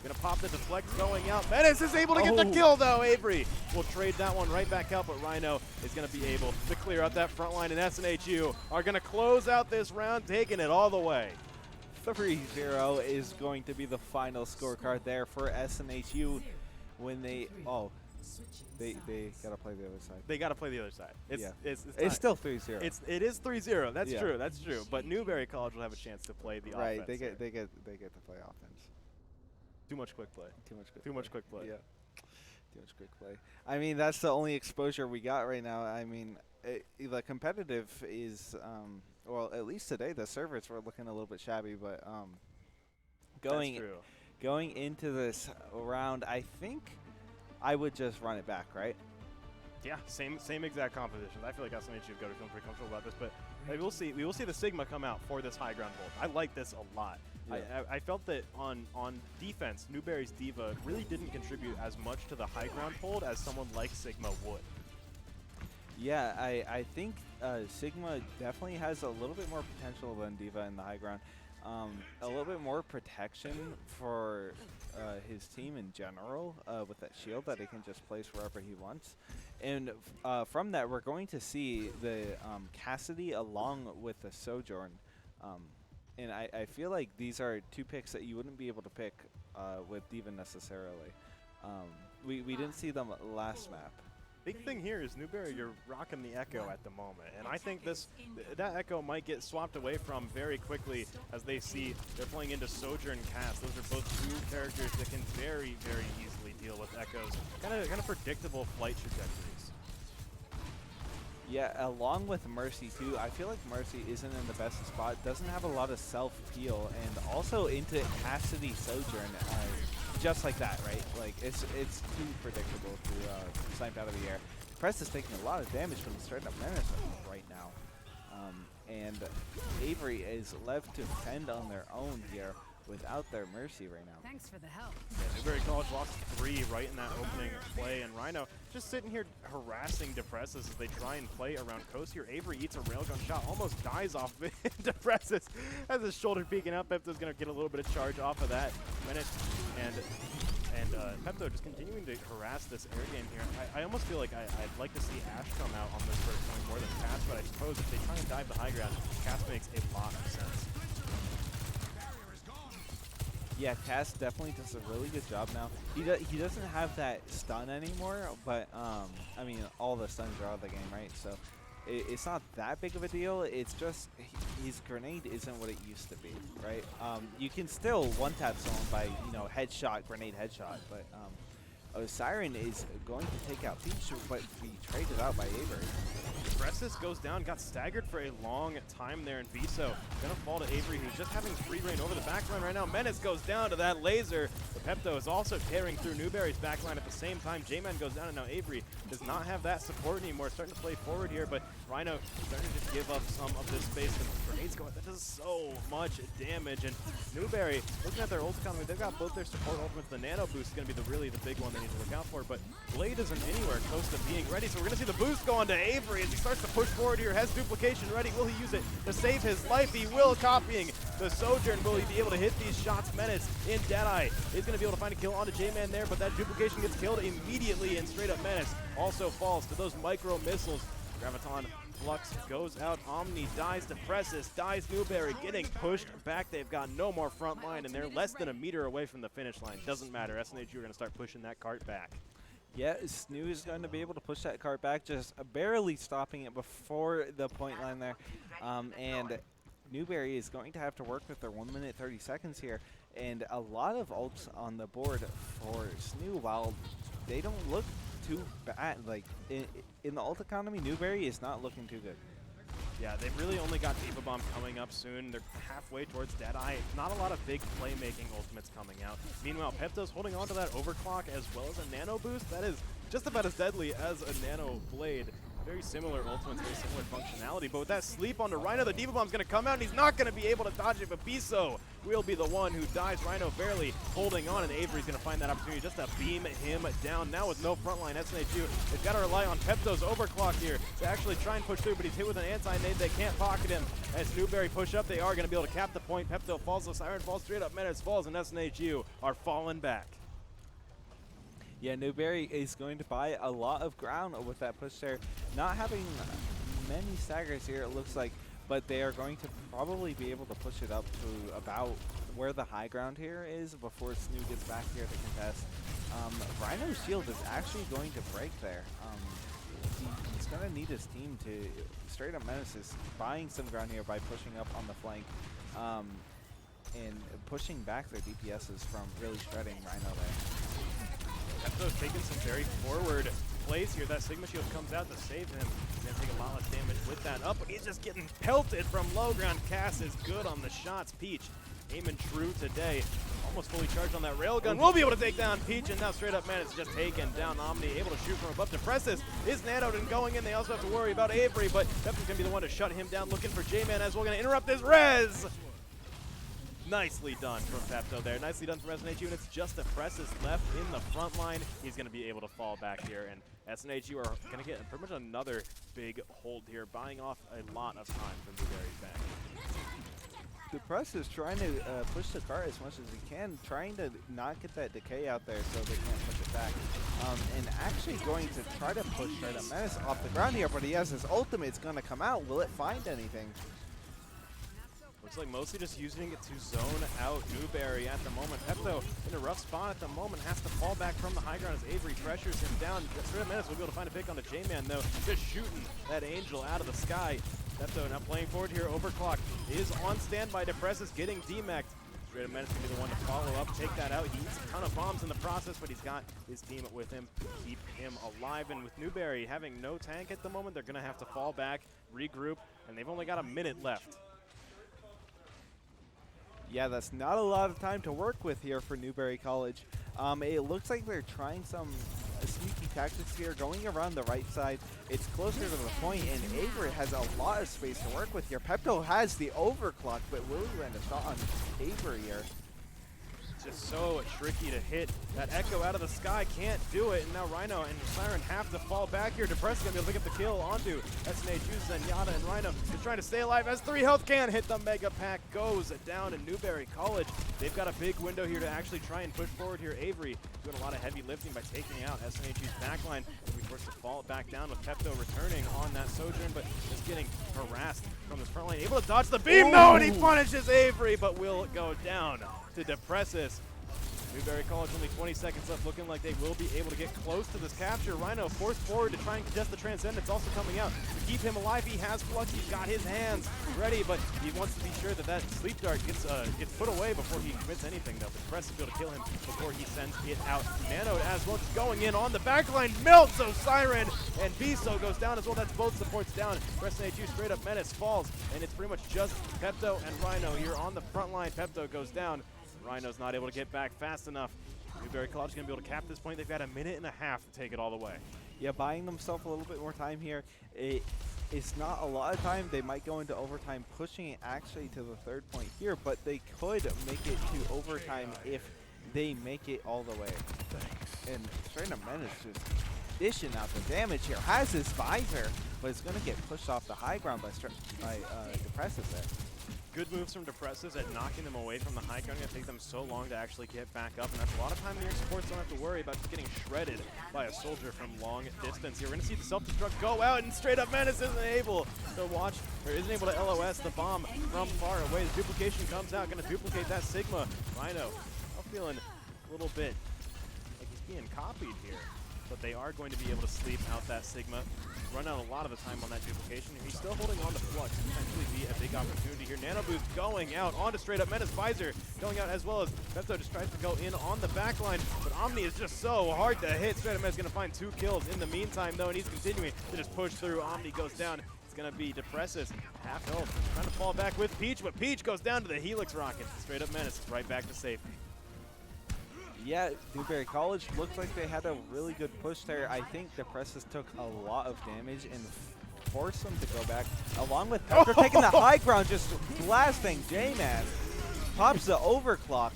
gonna pop the deflect going out. Menace is able to get the kill, though. Avery will trade that one right back out, but Rhino is gonna be able to clear out that front line, and SNHU are gonna close out this round, taking it all the way. 3-0 is going to be the final scorecard there for SNHU. When they gotta play the other side. They gotta play the other side. It's still 3-0. It is 3-0. That's true. That's true. But Newberry College will have a chance to play the offense. Right. They get to play offense. Too much quick play. Too much quick play. Yeah. Too much quick play. I mean, that's the only exposure we got right now. I mean, the competitive is well, at least today the servers were looking a little bit shabby, but That's true. Going into this round, I think I would just run it back, right? Yeah, same exact composition. I feel like SNHU have got to feel pretty comfortable about this, but we will see the Sigma come out for this high ground hold. I like this a lot. Yeah. I felt that on defense, Newberry's Diva really didn't contribute as much to the high ground hold as someone like Sigma would. Yeah, I think Sigma definitely has a little bit more potential than Diva in the high ground. A little bit more protection for his team in general with that shield that he can just place wherever he wants. And from that, we're going to see the Cassidy along with the Sojourn. And I feel like these are two picks that you wouldn't be able to pick with Diva necessarily. We didn't see them last map. Big thing here is Newberry, you're rocking the Echo at the moment, and I think that Echo might get swapped away from very quickly as they see they're playing into Sojourn Cass. Those are both two characters that can very, very easily deal with Echoes. Kind of predictable flight trajectories. Yeah, along with Mercy too. I feel like Mercy isn't in the best spot, doesn't have a lot of self-peel, and also into Cassidy Sojourn. Just like that, right? Like, it's too predictable to snipe out of the air. Press is taking a lot of damage from the straight up Menace right now. and Avery is left to fend on their own here without their mercy right now. Thanks for the help. Yeah, Newberry College lost 3 right in that opening play, and Rhino just sitting here harassing Depressus as they try and play around coast here. Avery eats a railgun shot, almost dies off of it. Depressus has his shoulder peeking up. Pepto's going to get a little bit of charge off of that. And Pepto just continuing to harass this air game here. I almost feel like I'd like to see Ash come out on this first point more than Cass, but I suppose if they try and dive the high ground, Cass makes a lot of sense. Yeah, Cass definitely does a really good job now. He doesn't have that stun anymore, but I mean, all the stuns are out of the game, right? So it's not that big of a deal. It's just his grenade isn't what it used to be, right? You can still one-tap someone by, you know, headshot, grenade headshot, but Siren is going to take out Peach, but be traded out by Avery. Depressus goes down, got staggered for a long time there, and Viso gonna fall to Avery, who's just having free reign over the backline right now. Menace goes down to that laser. The Pepto is also tearing through Newberry's backline at the same time. J-Man goes down, and now Avery does not have that support anymore. Starting to play forward here, but Rhino starting to just give up some of this space. The grenades go out. That does so much damage, and Newberry, looking at their ult economy, they've got both their support ultimates. The nano boost is gonna be really the big one they need to look out for, but Blade isn't anywhere close to being ready, so we're gonna see the boost go on to Avery as he starts to push forward here. Has duplication ready. Will he use it to save his life? He will, copying the Sojourn. Will he be able to hit these shots? Menace in Deadeye is going to be able to find a kill onto J-Man there, but that duplication gets killed immediately, and straight up Menace also falls to those micro missiles. Graviton Flux goes out. Omni dies. Depressus dies. Newberry getting pushed back. They've got no more front line, and they're less than a meter away from the finish line. Doesn't matter. SNHU are going to start pushing that cart back. Yeah, SNHU is going to be able to push that cart back, just barely stopping it before the point line there. And Newberry is going to have to work with their 1 minute 30 seconds here. And a lot of ults on the board for SNHU, while they don't look too bad. Like, in the ult economy, Newberry is not looking too good. Yeah, they've really only got Diva Bomb coming up soon. They're halfway towards Deadeye. Not a lot of big playmaking ultimates coming out. Meanwhile, Pepto's holding on to that overclock as well as a nano boost. That is just about as deadly as a nano blade. Very similar ultimates, very similar functionality. But with that sleep onto Rhino, the Diva Bomb's going to come out, and he's not going to be able to dodge it. But Biso will be the one who dies. Rhino barely holding on, and Avery's going to find that opportunity just to beam him down. Now with no frontline, SNHU, they've got to rely on Pepto's overclock here to actually try and push through, but he's hit with an anti-nade. They can't pocket him. As Newberry push up, they are going to be able to cap the point. Pepto falls, the Siren falls, straight up Menace falls, and SNHU are falling back. Yeah, Newberry is going to buy a lot of ground with that push there. Not having many staggers here, it looks like, but they are going to probably be able to push it up to about where the high ground here is before SNHU gets back here to contest. Rhino's shield is actually going to break there. He's going to need his team to straight up Menace is buying some ground here by pushing up on the flank and pushing back their DPSs from really shredding Rhino there. Pepto's taking some very forward plays here. That Sigma Shield comes out to save him. He's going to take a lot less damage with that up, but he's just getting pelted from low ground. Cass is good on the shots. Peach aiming true today. Almost fully charged on that railgun. We'll be able to take down Peach, and now straight up Menace just taken down Omni, able to shoot from above. Depressus is nanoed and going in. They also have to worry about Avery, but Pepto's going to be the one to shut him down, looking for J-Man as well. Going to interrupt his res. Nicely done from Pepto there. Nicely done from SNHU, and it's just Depressus left in the front line. He's going to be able to fall back here, and SNHU are going to get pretty much another big hold here, buying off a lot of time from Newberry's back. Depressus trying to push the cart as much as he can, trying to not get that decay out there so they can't push it back. And actually going to try to push straight up Menace off the ground here, but he has his ultimate's going to come out. Will it find anything? Looks like mostly just using it to zone out Newberry at the moment. Pepto in a rough spot at the moment, has to fall back from the high ground as Avery pressures him down. Straight up Menace will be able to find a pick on the J-Man though, just shooting that Angel out of the sky. Pepto now playing forward here. Overclock is on standby. Depressus getting demec'd. Straight up Menace will be the one to follow up, take that out. He eats a ton of bombs in the process, but he's got his team with him to keep him alive. And with Newberry having no tank at the moment, they're going to have to fall back, regroup, and they've only got a minute left. Yeah, that's not a lot of time to work with here for Newberry College. It looks like they're trying some sneaky tactics here, going around the right side. It's closer to the point, and Avery has a lot of space to work with here. Pepto has the overclock, but will he land a shot on Avery here? Just so tricky to hit. That Echo out of the sky can't do it, and now Rhino and Siren have to fall back here. Depress is going to be able to pick up the kill onto SNHU, Zenyatta, and Rhino is trying to stay alive as 3 health can hit the Mega Pack. Goes down in Newberry College. They've got a big window here to actually try and push forward here. Avery doing a lot of heavy lifting by taking out SNHU's backline. They'll be forced to fall back down with Pepto returning on that Sojourn, but just getting harassed from this front lane. Able to dodge the beam, no, and he punishes Avery, but will go down to Depressus. Newberry College only 20 seconds left, looking like they will be able to get close to this capture. Rhino forced forward to try and contest the Transcendence, also coming out. To keep him alive, he has Flux, he's got his hands ready, but he wants to be sure that that Sleep Dart gets put away before he commits anything, though. But Press is able to kill him before he sends it out. Nano as well, just going in on the backline, melts Siren, and Biso goes down as well. That's both supports down. SNHU straight up menace falls, and it's pretty much just Pepto and Rhino here on the front line. Pepto goes down. Rhino's not able to get back fast enough. Newberry College is going to be able to cap this point. They've got a minute and a half to take it all the way. Yeah, buying themselves a little bit more time here. It's not a lot of time. They might go into overtime, pushing it actually to the 3rd point here, but they could make it to overtime if they make it all the way. And straight up Menace just dishing out the damage here. Has his visor, but it's going to get pushed off the high ground by Depressus there. Good moves from Depressus at knocking them away from the high ground. It's going to take them so long to actually get back up, and that's a lot of time the air supports don't have to worry about just getting shredded by a soldier from long distance here. We're going to see the self-destruct go out, and straight up Menace isn't able to watch, or isn't able to LOS the bomb from far away. The duplication comes out, going to duplicate that Sigma. Rhino, I'm feeling a little bit like he's being copied here, but they are going to be able to sleep out that Sigma. Run out a lot of the time on that duplication. He's still holding on to Flux. Potentially be a big opportunity here. Nano Boost going out onto straight up Menace. Visor going out as well as Pepto just tries to go in on the backline. But Omni is just so hard to hit. Straight up Menace going to find 2 kills in the meantime though, and he's continuing to just push through. Omni goes down. It's going to be Depressus. Half health. Trying to fall back with Peach, but Peach goes down to the Helix Rocket. Straight up Menace right back to safety. Yeah, Newberry College looked like they had a really good push there. I think Depressus took a lot of damage and forced them to go back, along with Pepper taking the high ground, just blasting J-Man. Pops the overclock.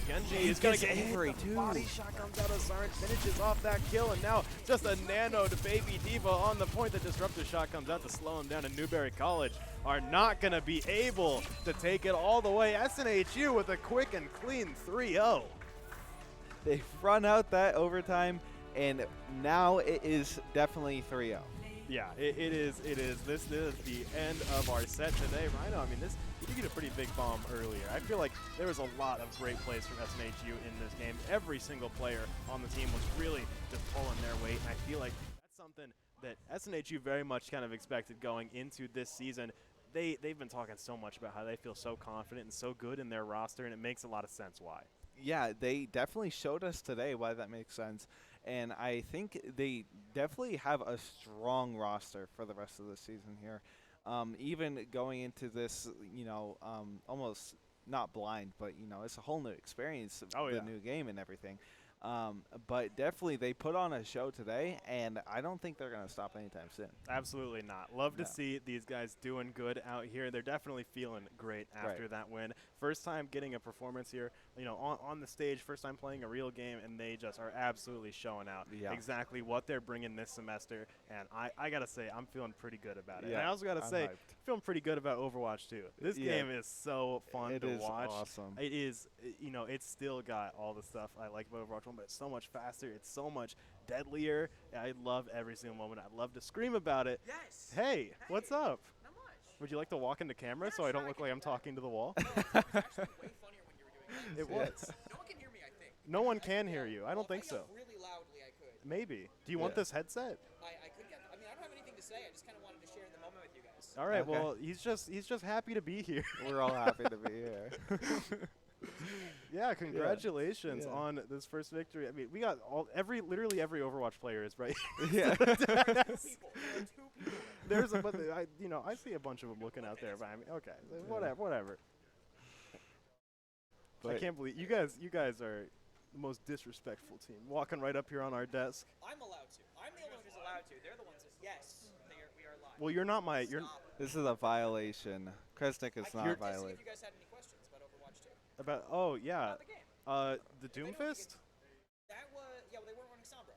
Genji is going to get Avery hit. too. Body shot comes out of Siren, finishes off that kill, and now just a nano to Baby Diva on the point. The disruptor shot comes out to slow him down, and Newberry College are not going to be able to take it all the way. SNHU with a quick and clean 3-0. They've run out that overtime, and now it is definitely 3-0. Yeah, it is. This is the end of our set today. Rhino, I mean, you did get a pretty big bomb earlier. I feel like there was a lot of great plays from SNHU in this game. Every single player on the team was really just pulling their weight, and I feel like that's something that SNHU very much kind of expected going into this season. They've been talking so much about how they feel so confident and so good in their roster, and it makes a lot of sense why. Yeah, they definitely showed us today why that makes sense. And I think they definitely have a strong roster for the rest of the season here. Even going into this, almost not blind, but, it's a whole new experience, the new game and everything. But definitely they put on a show today, and I don't think they're going to stop anytime soon. Absolutely not. Love to see these guys doing good out here. They're definitely feeling great after that win. First time getting a performance here, on the stage, first time playing a real game, and they just are absolutely showing out exactly what they're bringing this semester. And I got to say, I'm feeling pretty good about it. And I also got to say, I'm feeling pretty good about Overwatch too. This game is so fun to watch. It is awesome. It is, it's still got all the stuff I like about Overwatch 1, but it's so much faster. It's so much deadlier. I love every single moment. I love to scream about it. Yes. Hey, what's up? Not much. Would you like to walk into camera so I don't look like I'm talking to the wall? It was actually way funnier when you were doing that. It was. No one can hear me, I think. No one can hear you. I don't think so. Really loudly, I could. Maybe. Do you want this headset? I could get. I mean, I don't have anything to say. I just kind of wanted to share the moment with you guys. All right. Okay. Well, he's just happy to be here. We're all happy to be here. Yeah, congratulations Yeah. on this first victory. I mean, we got literally every Overwatch player is right. Yeah. Two people. There are 2 people. There's a, but I see a bunch of them looking out there. But I mean, okay, whatever. I But can't believe you guys are The most disrespectful team. Walking right up here on our desk. I'm allowed to. I'm the only one who's allowed to. They're the ones that, yes, we are live. Well, you're not my. You're Stop. This is a violation. Kresnik is I not came to see violating. if you guys had any questions about Overwatch 2. about. Oh yeah. About the game. The They don't think Doomfist. That was, yeah, well, they weren't running Sombra.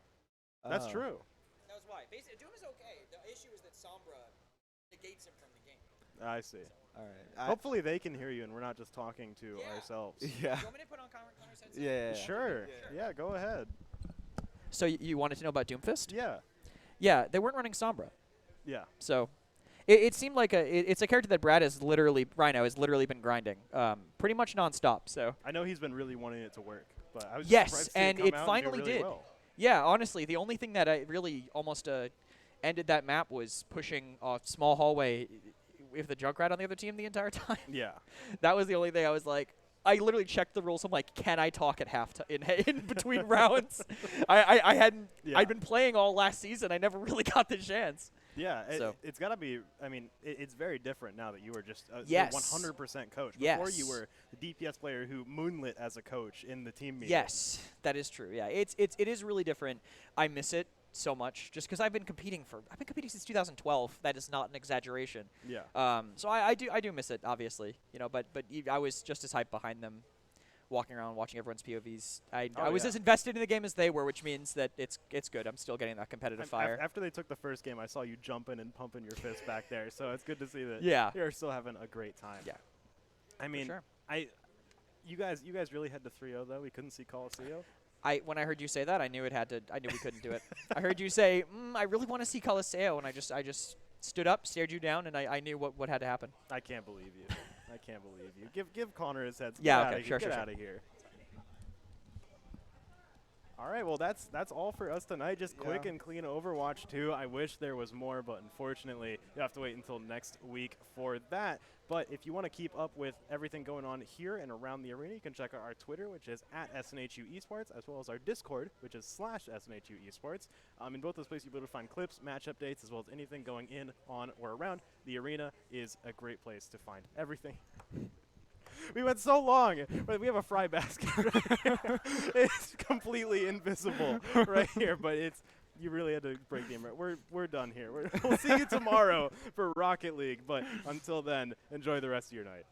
That's Oh. true. That was why. Basically, Doom is okay. The issue is that Sombra negates him from the game. I see. All right. Hopefully they can hear you and we're not just talking to Yeah. ourselves. Yeah. You want me to put on Connor's headset? Yeah. Sure. Yeah. Yeah. Go ahead. So you wanted to know about Doomfist? Yeah. Yeah, they weren't running Sombra. Yeah. So it seemed like it's a character that Brad has Rhino has literally been grinding pretty much nonstop. So I know he's been really wanting it to work, but I was Yes, just surprised to see and it, come it out finally and do really did. Well. yeah, honestly, the only thing that I really almost ended that map was pushing a small hallway with the Junkrat on the other team the entire time. Yeah. That was the only thing I was like. I literally checked the rules. I'm like, can I talk at in between rounds? I hadn't. Yeah. I'd been playing all last season. I never really got the chance. Yeah, So- it's got to be. I mean, it's very different now that you are just a Yes. 100% coach. Before you Yes. were the DPS player who moonlit as a coach in the team meeting. Yes, that is true. Yeah, it is really different. I miss it so much just because I've been competing since 2012. That is not an exaggeration. Yeah. So I do miss it, obviously. But I was just as hyped behind them, walking around watching everyone's POVs. I was yeah. as invested in the game as they were, which means that it's good. I'm still getting that competitive fire. After they took the first game, I saw you jumping and pumping your fist back there. So it's good to see that Yeah. you're still having a great time. Yeah. I mean, sure. You guys really had to 3-0 though. We couldn't see Coliseum. When I heard you say that, I knew we couldn't do it. I heard you say, I really want to see Caliseo, and I just stood up, stared you down, and I knew what had to happen. I can't believe you. I can't believe you. Give Connor his head. Yeah, Get okay, outta sure, here. Get sure. out of here. All right, well that's all for us tonight. Just quick Yeah. and clean Overwatch 2. I wish there was more, but unfortunately you have to wait until next week for that. But if you want to keep up with everything going on here and around the arena, you can check out our Twitter, which is @SNHU Esports, as well as our Discord, which is /SNHU Esports. In both those places, you'll be able to find clips, match updates, as well as anything going in, on, or around. The arena is a great place to find everything. We went so long, but we have a fry basket right here. It's completely invisible right here, but you really had to break the camera. We're done here. We'll see you tomorrow for Rocket League, but until then, enjoy the rest of your night.